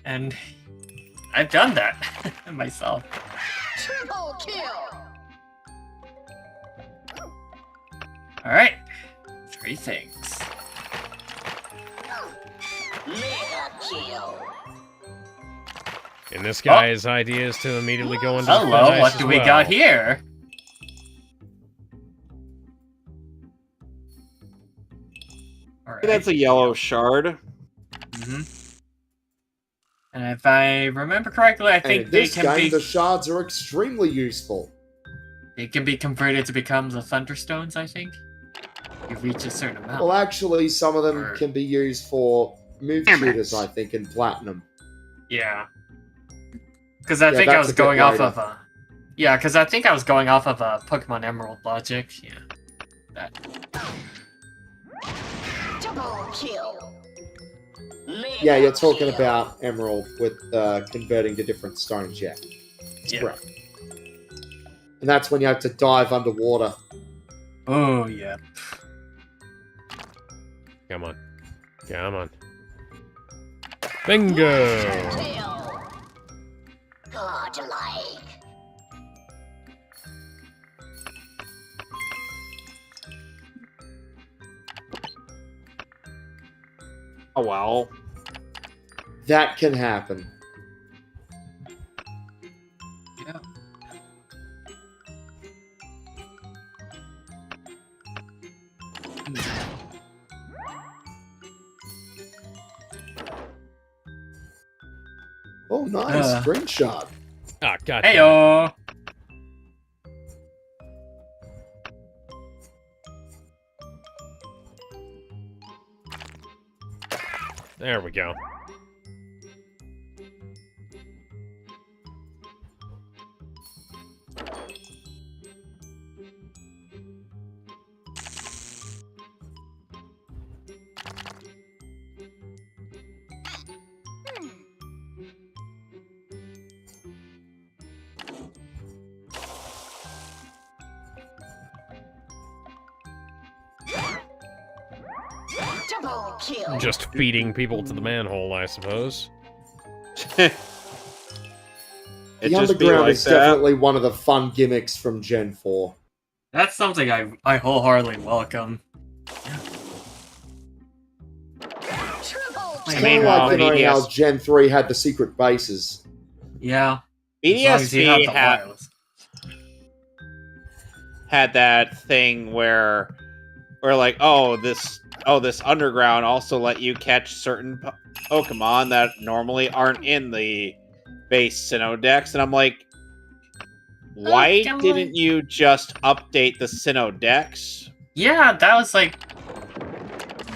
And I've done that myself. Triple kill. Alright. 3 things. Mega kill. And this guy's idea is to immediately go into the Hello, dice what as do we well. got here? Alright. That's a yellow shard. Mm-hmm. And if I remember correctly, I And think in they this can game, be the shards are extremely useful. converted to become the Thunderstones, I think. You reach a certain amount. Well, actually, some of them Or- can be used for move shooters, I think, in Platinum. Yeah. Because I Yeah, think I that's was a bit going off later. of a... Yeah, because I think I was going off of a Pokemon Emerald logic. Yeah. That. Double kill. Yeah, you're talking about Emerald with converting to different stones, yeah. Yeah. Right. And that's when you have to dive underwater. Oh, yeah. Come on. Come on. Bingo! Kill. Godlike. Oh well. That can happen. Yeah. Oh, nice. Uh. Screenshot. Ah, god. Heyo! There we go. Double kill. Just feeding people to the manhole, I suppose. It The just be Underground like is that. definitely one of the fun gimmicks from Gen 4. That's something I wholeheartedly welcome. Triple It's I kind mean, of well, like, you know, how BDS Gen 3 had the secret bases. Yeah. As long as you have BDSP the had wireless. that thing where like, this underground also let you catch certain Pokemon that normally aren't in the base Sinnoh Dex, and I'm like, why Pokemon. didn't you just update the Sinnoh Dex? Yeah, that was like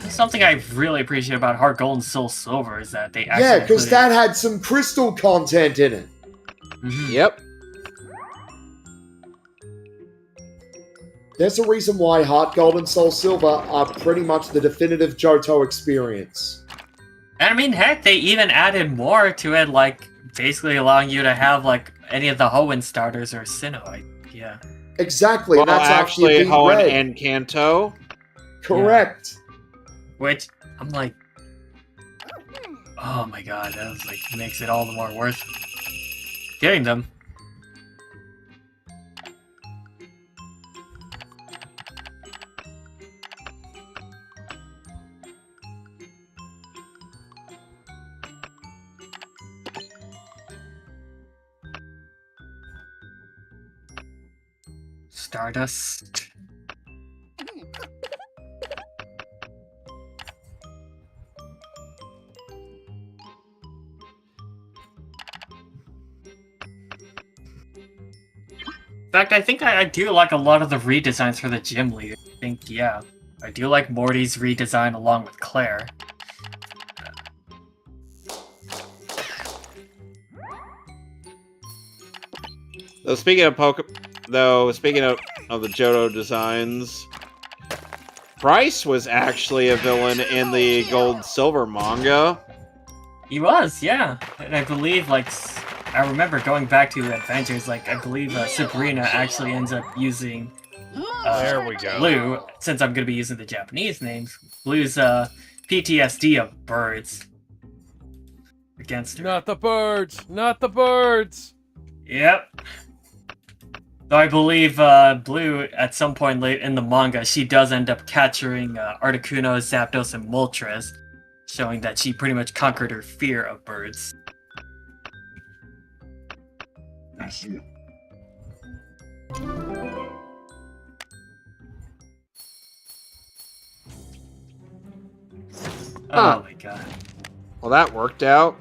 something I really appreciate about Heart Gold and Soul Silver is that they actually Yeah, because included- that had some crystal content in it. Mhm. Yep. There's a reason why Heart Gold and Soul Silver are pretty much the definitive Johto experience. And I mean, heck, they even added more to it, like basically allowing you to have like any of the Hoenn starters or Sinnoh. Yeah. Exactly, Well, and that's after actually, you've beat Hoenn Red. and Kanto. Correct. Which I'm like, oh my god, that was like makes it all the more worth getting them. Stardust. In fact, I think I do like a lot of the redesigns for the gym leader. I think, yeah. I do like Morty's redesign along with Claire. Speaking of the Johto designs, Bryce was actually a villain in the Gold Silver manga. He was, yeah. And I believe, like, I remember going back to Adventures, like, I believe Sabrina actually ends up using There we go. Blue, since I'm going to be using the Japanese names, Blue's PTSD of birds against her. Not the birds! Not the birds! Yep. Though I believe Blue, at some point late in the manga, she does end up capturing Articuno, Zapdos, and Moltres, showing that she pretty much conquered her fear of birds. Oh my god. Well, that worked out.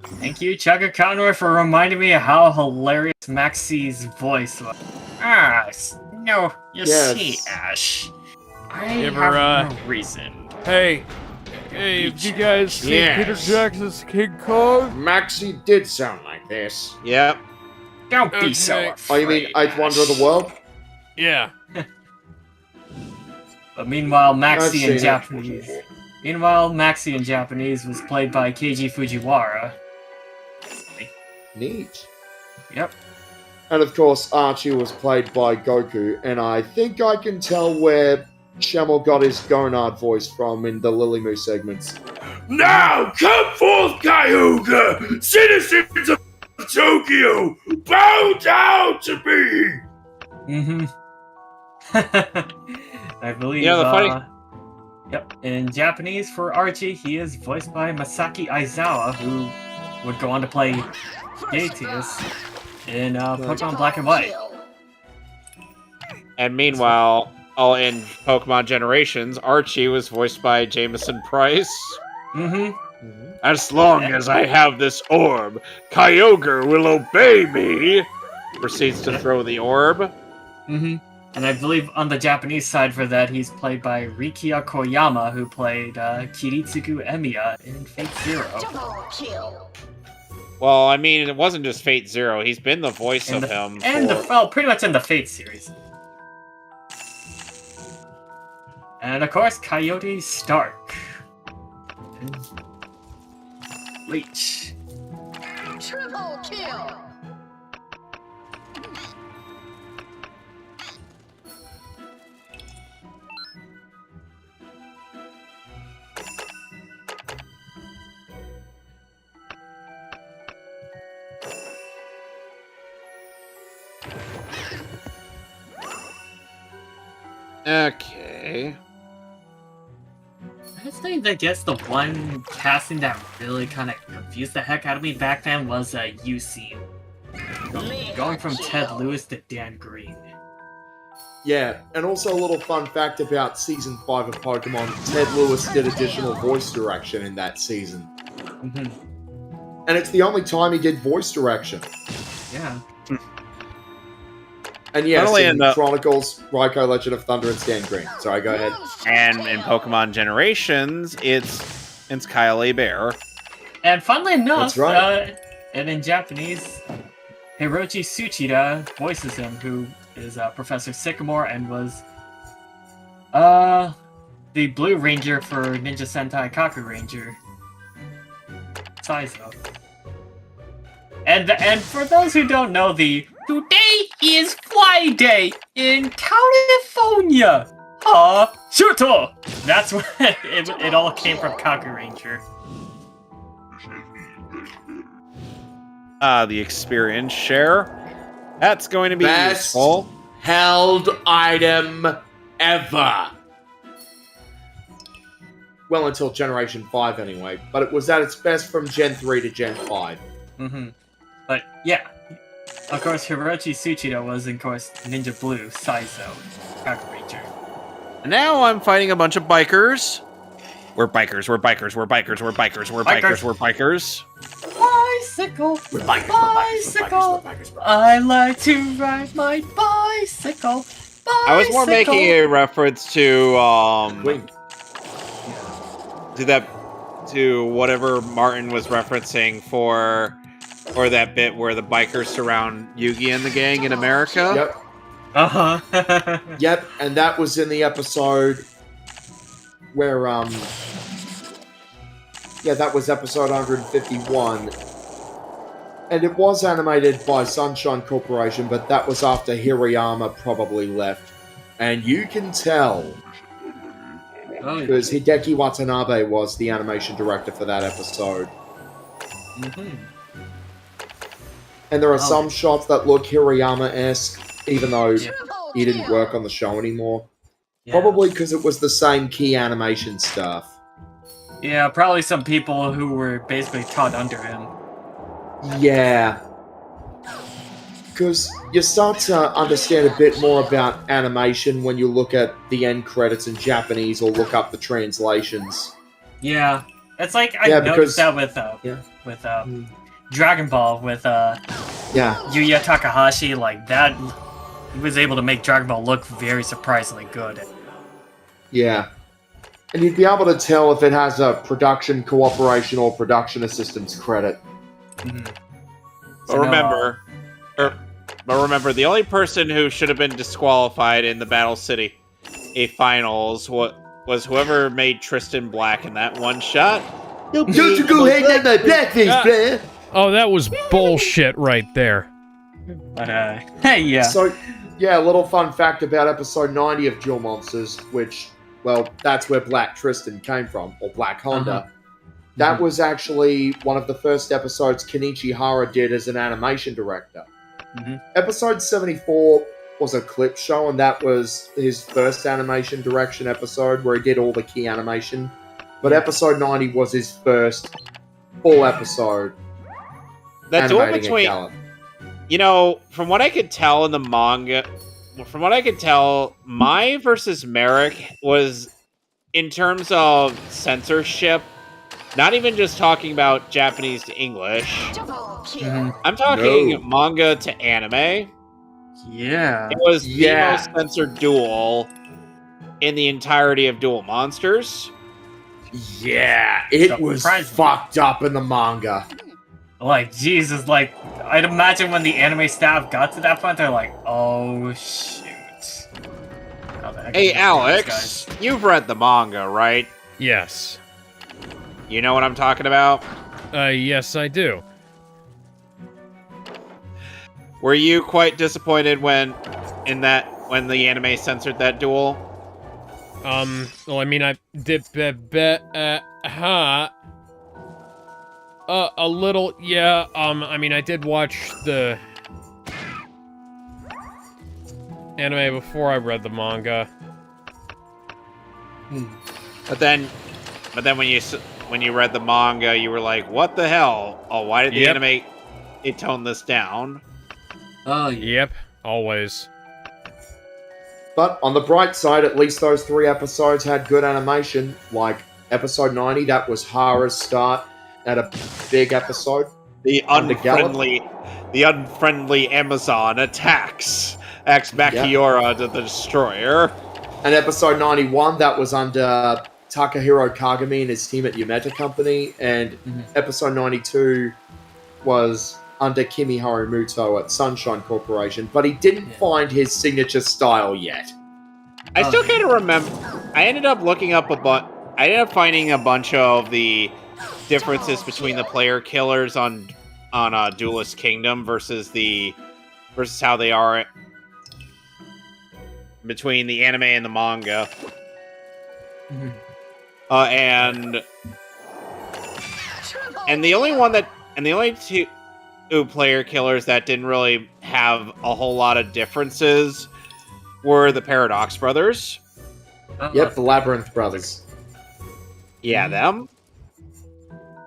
Thank you, Chugga Conroy, for reminding me of how hilarious Maxie's voice was. No, you Yes. see, Ash. I You ever, have no reason. Hey, have you guys seen Yes. Peter Jackson's King Kong? Maxie did sound like this. Yep. Don't be Okay. so Oh, afraid, you mean Eighth Wonder of the Ash. World? Yeah. But meanwhile, I've Maxie seen in it. Japanese. Meanwhile, Maxie in Japanese was played by Keiji Fujiwara. Neat. Yep. And of course, Archie was played by Goku, and I think I can tell where Shamel got his Gonard voice from in the Lilymoo segments. Now come forth, Kyogre! Citizens of Tokyo, bow down to me! Mm-hmm. I believe, Yeah, the funny- Yep, in Japanese for Archie, he is voiced by Masaki Aizawa, who would go on to play Gateus in Pokemon Black and White. And meanwhile, in Pokemon Generations, Archie was voiced by Jameson Price. Mm-hmm. As long as I have this orb, Kyogre will obey me. Proceeds to throw the orb. Mm-hmm. And I believe on the Japanese side for that, he's played by Rikia Koyama, who played Kiritsugu Emiya in Fate Zero. Double kill. Well, I mean, it wasn't just Fate Zero. He's been the voice And of him. well, pretty much in the Fate series. And of course, Coyote Stark. And Leech. Triple kill. Okay. I think I guess the one casting that really kind of confused the heck out of me back then was UC. Going from Ted Lewis to Dan Green. Yeah, and also a little fun fact about Season 5 of Pokemon, Ted Lewis did additional voice direction in that season. Mm-hmm. And it's the only time he did voice direction. Yeah. And yes, Not only in in the- Chronicles, Raikou Legend of Thunder, and Stan Green. Sorry, go ahead. And in Pokemon Generations, it's Kyle A. Bear. And funnily enough, That's right. and in Japanese, Hiroji Tsuchida voices him, who is Professor Sycamore and was the Blue Ranger for Ninja Sentai Kaku Ranger. Saizo. And for those who don't know, today is Friday in California. Shuto! That's what it all came from Kaku Ranger. The experience share. That's going to be Best useful. held item ever. Well, until Generation 5 anyway, but it was at its best from Gen 3 to Gen 5. Mm-hmm. But yeah, of course, Hiroshi Tsuchida was, of course, Ninja Blue, Saizo, Kaku Ranger. And now I'm fighting a bunch of bikers. We're bikers, we're bikers, we're bikers, we're bikers, we're bikers, we're bikers. Bicycle, We're bikers, bicycle. I like to ride my bicycle. I was more making a reference to Wait, to whatever Martin was referencing for or that bit where the bikers surround Yugi and the gang in America. Yep. Uh-huh. Yep, and that was in the episode where, yeah, that was episode 151. And it was animated by Sunshine Corporation, but that was after Hirayama probably left. And you can tell, Oh, because Hideki Watanabe was the animation director for that episode. mhm. And there are Oh. some shots that look Hirayama-esque, even though Yeah. he didn't work on the show anymore. Yeah. Probably because it was the same key animation stuff. Yeah, probably some people who were basically taught under him. Yeah. Because you start to understand a bit more about animation when you look at the end credits in Japanese or look up the translations. Yeah, it's like I Yeah, noticed because- that yeah. with Dragon Ball with Yeah. Yuya Takahashi. Like that, he was able to make Dragon Ball look very surprisingly good. Yeah. And you'd be able to tell if it has a production cooperation or production assistance credit. But remember, the only person who should have been disqualified in the Battle City finals was whoever made Tristan Black in that one shot. Don't you go hang out my blackface, player! Oh, that was bullshit right there. But hey, yeah, So, yeah, a little fun fact about episode 90 of Duel Monsters, which, well, that's where Black Tristan came from, or Black Honda. That was actually one of the first episodes Kenichi Hara did as an animation director. Mhm. Episode 74 was a clip show, and that was his first animation direction episode where he did all the key animation. But episode 90 was his first full episode. That duel animating a between, Gallop. from what I could tell in the manga, Mai versus Merrick was, in terms of censorship, not even just talking about Japanese to English. Double kill. Mhm. I'm talking No. manga to anime. yeah, It was Yeah. the most censored duel in the entirety of Duel Monsters. Yeah, it was Surprising. fucked up in the manga. like Jesus, like I'd imagine when the anime staff got to that point, they're like, "Oh shoot." How the heck Hey, did we do this, Alex, you've read the manga, right? Yes. You know what I'm talking about? Yes, I do. Were you quite disappointed when the anime censored that duel? Well, I mean, I did a little, yeah, I mean, I did watch the anime before I read the manga. But then when you read the manga, you were like, "What the hell? Oh, why did the Yep. anime tone this down?" Oh, Yep, always. But on the bright side, at least those 3 episodes had good animation. Like episode 90, that was Hara's start at a big episode. The On the Gallop? unfriendly Amazon attacks Ex Machiora to the Destroyer. And episode 91, that was under Takahiro Kagami and his team at Yumeta Company. And episode 92 was under Kimi Harimoto at Sunshine Corporation. But he didn't find his signature style yet. I still kind of remember. I ended up finding a bunch of the differences between the player killers on Duelist Kingdom versus how they are between the anime and the manga. And the only two player killers that didn't really have a whole lot of differences were the Paradox Brothers. Yep, the Labyrinth Brothers. Yeah, them.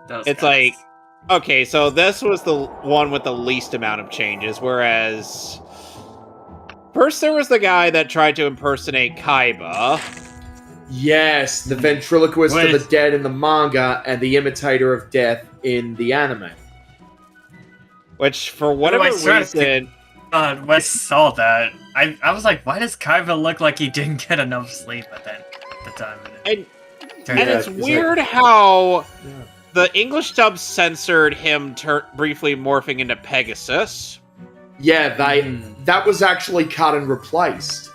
those It's guys. like, okay, so this was the one with the least amount of changes, whereas first there was the guy that tried to impersonate Kaiba. Yes, the ventriloquist Wait. of the dead in the manga and the imitator of death in the anime. Which, for whatever I started reason, when I saw that, I was like, why does Kaiba look like he didn't get enough sleep at the time? and Turned and out- it's weird how the English dub censored him briefly morphing into Pegasus. Yeah, that was actually cut and replaced.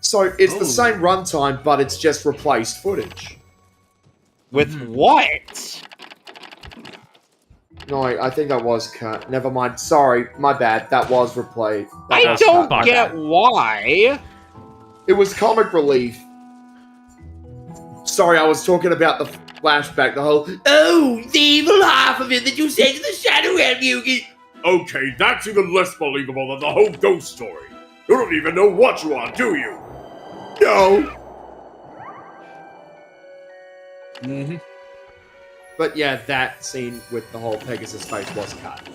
So it's the same runtime, but it's just replaced footage. With what? No, I think that was cut. Never mind. Sorry, my bad. That was replayed. I don't get why. It was comic relief. Sorry, I was talking about the flashback, the whole, oh, the evil half of it that you said to the Shadow Realm, Yugi. Okay, that's even less believable than the whole ghost story. You don't even know what you are, do you? No. Mm-hmm. But yeah, that scene with the whole Pegasus face was cut.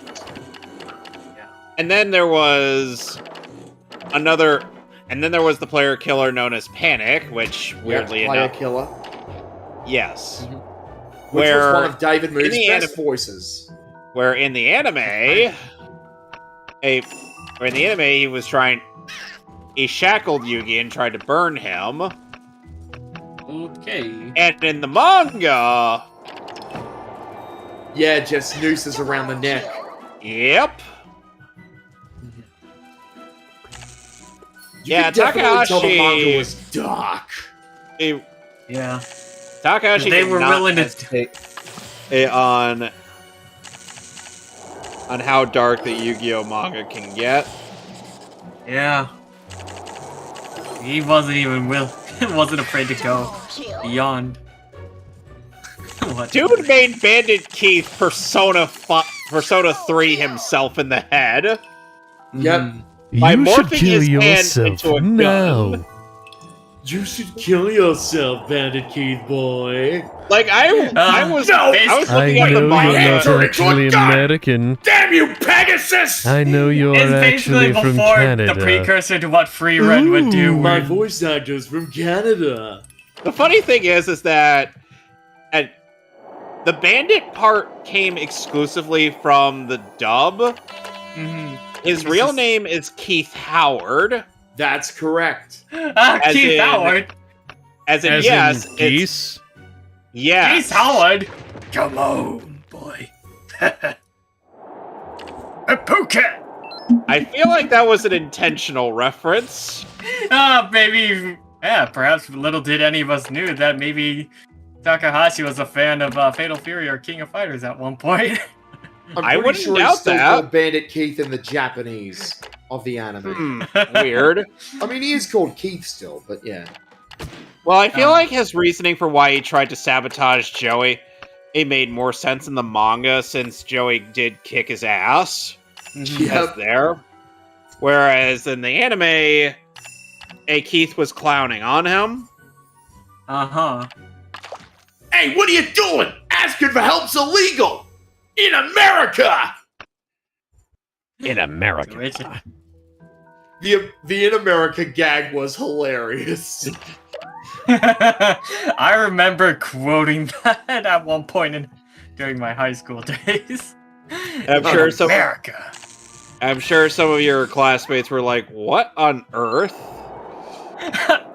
And then there was the player killer known as Panic, which weirdly player enough, killer. Yes. Which was one of David Moore's best voices. Where in the anime, he shackled Yugi and tried to burn him. Okay. And in the manga, yeah, just nooses around the neck. Yep. You can definitely tell the manga was dark. Yeah. Takahashi They were willing to on how dark the Yu-Gi-Oh manga can get. Yeah. He wasn't afraid to go beyond. Dude made Bandit Keith Persona 3 himself in the head. Yep. By You should morphing kill his hand yourself into a now. gun. You should kill yourself, Bandit Keith boy. Like I was looking I at the know you're manga. not actually American. Damn you, Pegasus! I know you're It's basically actually from before Canada. the precursor to what Free Run would do. My where- voice actor's from Canada. The funny thing is that the Bandit part came exclusively from the dub. Mhm. His real name is Keith Howard. That's correct. As Keith in- Howard. As in, As yes, in it's geese? yeah. Keith Howard. Come on, boy. A Phuket. I feel like that was an intentional reference. Maybe. Yeah, perhaps little did any of us knew that maybe Takahashi was a fan of Fatal Fury or King of Fighters at one point. I'm I pretty wouldn't sure doubt he's still that. called Bandit Keith in the Japanese of the anime. Weird. I mean, he is called Keith still, but yeah. Well, I feel like his reasoning for why he tried to sabotage Joey, it made more sense in the manga since Joey did kick his ass. Yep. There. Whereas in the anime, Keith was clowning on him. Uh-huh. Hey, what are you doing? Asking for help's illegal! In America! In America. The In America gag was hilarious. I remember quoting that at one point during my high school days. I'm sure some America. I'm sure some of your classmates were like, "What on earth?"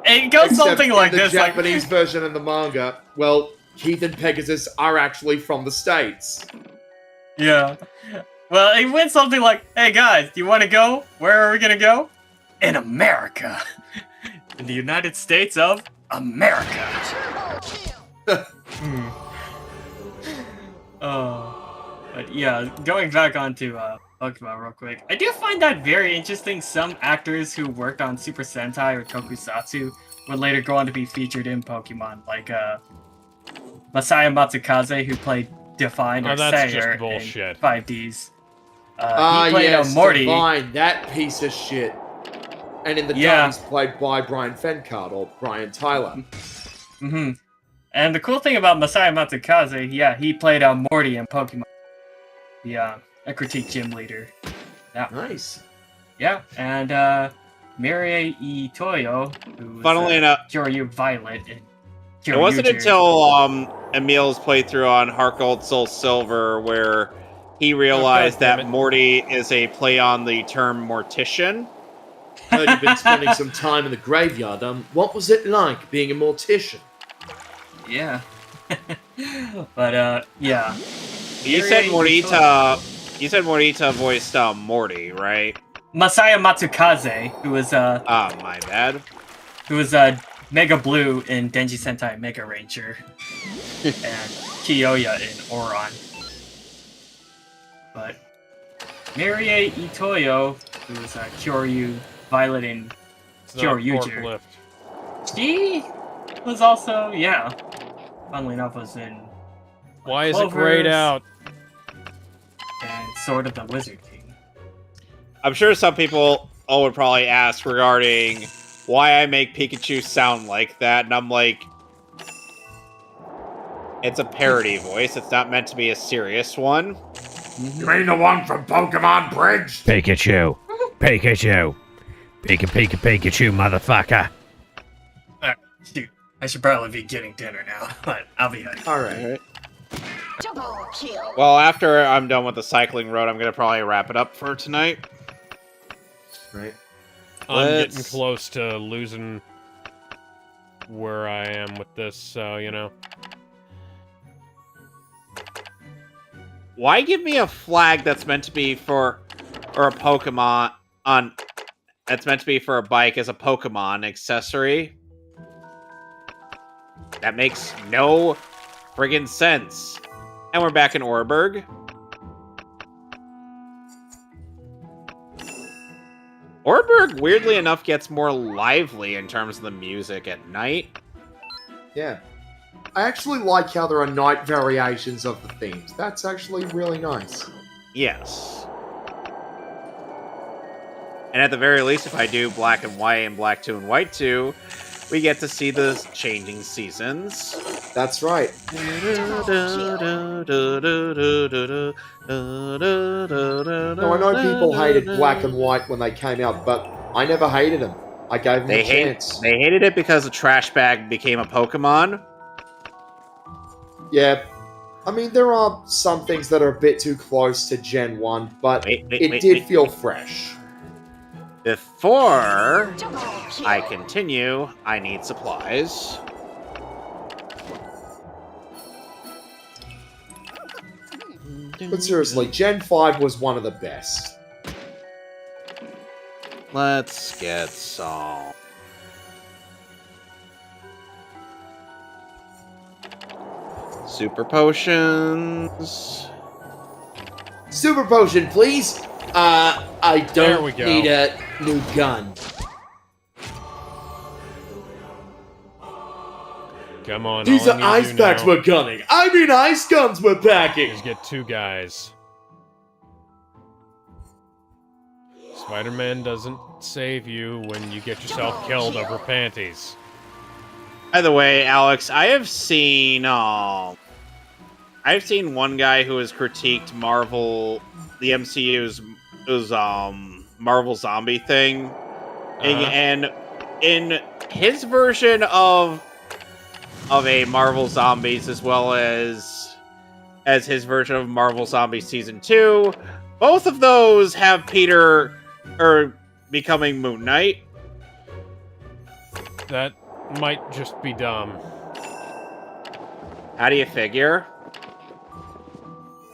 It goes Except something like in the this. Japanese version in the manga, well, Keith and Pegasus are actually from the States. Yeah. Well, it went something like, "Hey guys, do you want to go? Where are we gonna go? In America, in the United States of America." But yeah, going back onto Pokemon real quick, I do find that very interesting. Some actors who worked on Super Sentai or Tokusatsu would later go on to be featured in Pokemon, like Masaya Matsukaze, who played Define or that's Sayer just bullshit. in 5Ds. He played yes, Morty. Divine, that piece of shit. And in the dub, he's played by Brian Fencard or Brian Tyler. Mm-hmm. And the cool thing about Masaya Matsukaze, yeah, he played Morty in Pokemon. The a critique gym leader. Yeah. Nice. Yeah, and Mirie Itoyo, who was Funnily enough, Kyoryu Violet in it wasn't until Emil's playthrough on Heart Gold Soul Silver where he realized that Morty is a play on the term mortician. Heard you've been spending some time in the graveyard. What was it like being a mortician? Yeah. But yeah. You said Morita. You said Morita voiced Morty, right? Masaya Matsukaze, who was My bad. Mega Blue in Denji Sentai Mega Ranger, and Kiyoya in Oron. But Mirie Itoyo, who was Kyoryu Violet in It's not a Kyoryuger, forklift. she was also, yeah, funnily enough, was in Why is it grayed Clovers out? and Sword of the Wizard King. I'm sure some people would probably ask regarding why I make Pikachu sound like that, and I'm like, it's a parody voice. It's not meant to be a serious one. You mean the one from Pokemon Bridge? Pikachu. Pikachu. Pikachu, motherfucker. Shoot, I should probably be getting dinner now, but I'll be heading. All right. Double kill. Well, after I'm done with the cycling road, I'm gonna probably wrap it up for tonight. Right. I'm getting Let's- close to losing where I am with this, so, you know. Why give me a flag that's meant to be for, or a Pokemon that's meant to be for a bike as a Pokemon accessory? That makes no friggin' sense. And we're back in Orberg. Orberg, weirdly enough, gets more lively in terms of the music at night. Yeah. I actually like how there are night variations of the themes. That's actually really nice. Yes. And at the very least, if I do Black and White and Black 2 and White 2, we get to see the changing seasons. That's right. Now, I know people hated Black and White when they came out, but I never hated them. I gave them a chance. They hated it because a trash bag became a Pokemon. Yeah. I mean, there are some things that are a bit too close to Gen 1, but it did feel fresh. Before Double kill. I continue, I need supplies. But seriously, Gen 5 was one of the best. Let's get some. Super potions. Super Potion, please! I There we don't go. need a new gun. Come on. These all I are need to ice do packs now we're gunning. I mean ice guns we're packing! is get 2 guys. Spider-Man doesn't save you when you get yourself killed over panties. By the way, Alex, I've seen one guy who has critiqued Marvel, the MCU's Marvel Zombie thing, and in his version of a Marvel Zombies, as well as his version of Marvel Zombies Season 2, both of those have Peter becoming Moon Knight. That might just be dumb. How do you figure?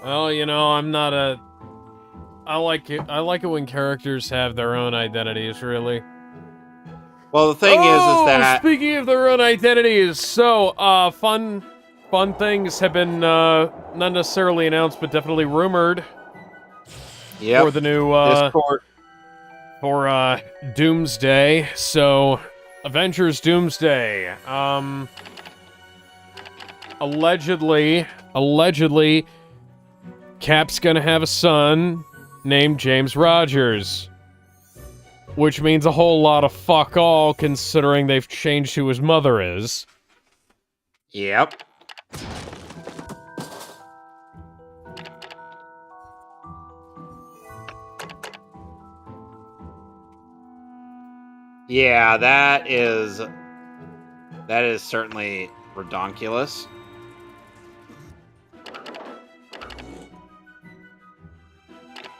Well, you know, I'm not a... I like it when characters have their own identities, really. Well, the thing is that... Speaking of their own identities, so, fun things have been, not necessarily announced, but definitely rumored Yep. for the new, Discord. for, Doomsday. So, Avengers Doomsday, allegedly, Cap's gonna have a son named James Rogers. Which means a whole lot of fuck all, considering they've changed who his mother is. Yep. Yeah, that is certainly redonkulous.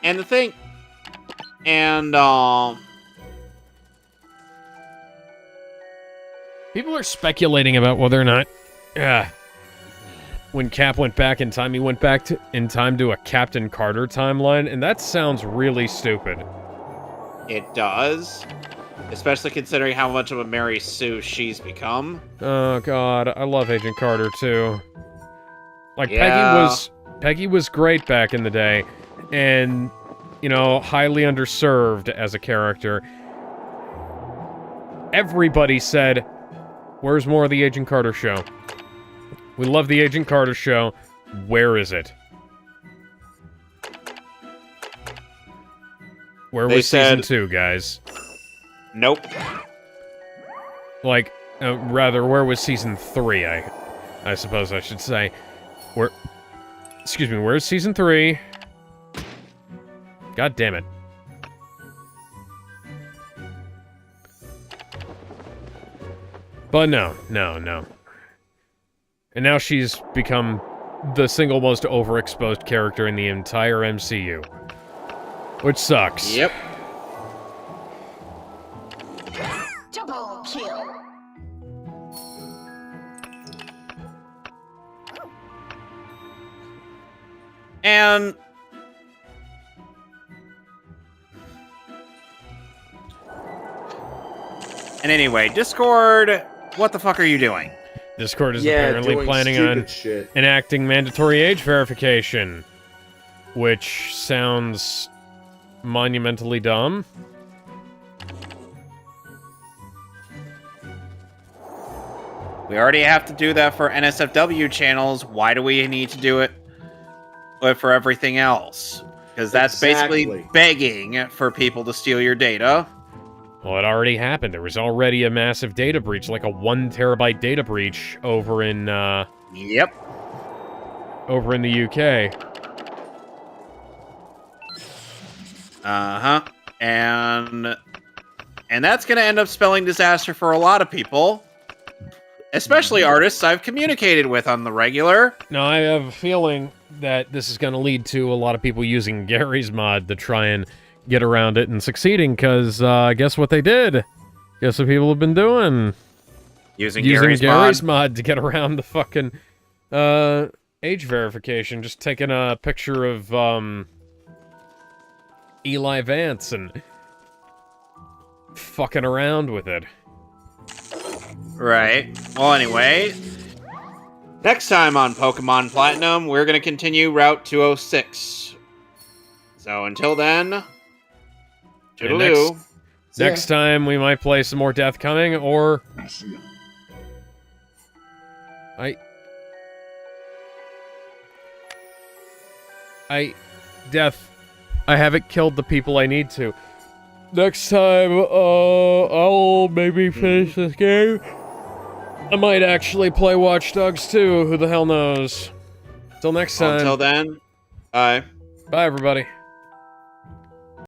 And the thing, and People are speculating about whether or not when Cap went back in time, he went back in time to a Captain Carter timeline, and that sounds really stupid. It does. Especially considering how much of a Mary Sue she's become. Oh god, I love Agent Carter too. Like, Yeah. Peggy was great back in the day, and, you know, highly underserved as a character. Everybody said, where's more of the Agent Carter show? We love the Agent Carter show. Where is it? Where They was season said- 2, guys? Nope. Like, rather, where was season 3, I suppose I should say. Excuse me, where's season 3? God damn it. But no. And now she's become the single most overexposed character in the entire MCU. Which sucks. Yep. Double kill. And anyway, Discord, what the fuck are you doing? Discord is apparently doing planning stupid on shit. enacting mandatory age verification, which sounds monumentally dumb. We already have to do that for NSFW channels. Why do we need to do it for everything else? Because that's basically Exactly. begging for people to steal your data. Well, it already happened. There was already a massive data breach, like a 1 terabyte data breach over in Yep. the UK. Uh-huh. And that's going to end up spelling disaster for a lot of people. Especially artists I've communicated with on the regular. Now, I have a feeling that this is going to lead to a lot of people using Gary's mod to try and get around it and succeeding, because guess what they did? Guess what people have been doing? Using Using Gary's mod. mod to get around the fucking age verification. Just taking a picture of Eli Vance and fucking around with it. Right. Well, anyway. Next time on Pokemon Platinum, we're going to continue Route 206. So until then, And toodaloo. Next time, we might play some more Death Coming, or... Death, I haven't killed the people I need to. Next time, I'll maybe finish this game. I might actually play Watch Dogs 2, who the hell knows. Till next time. Until then, bye. Bye, everybody.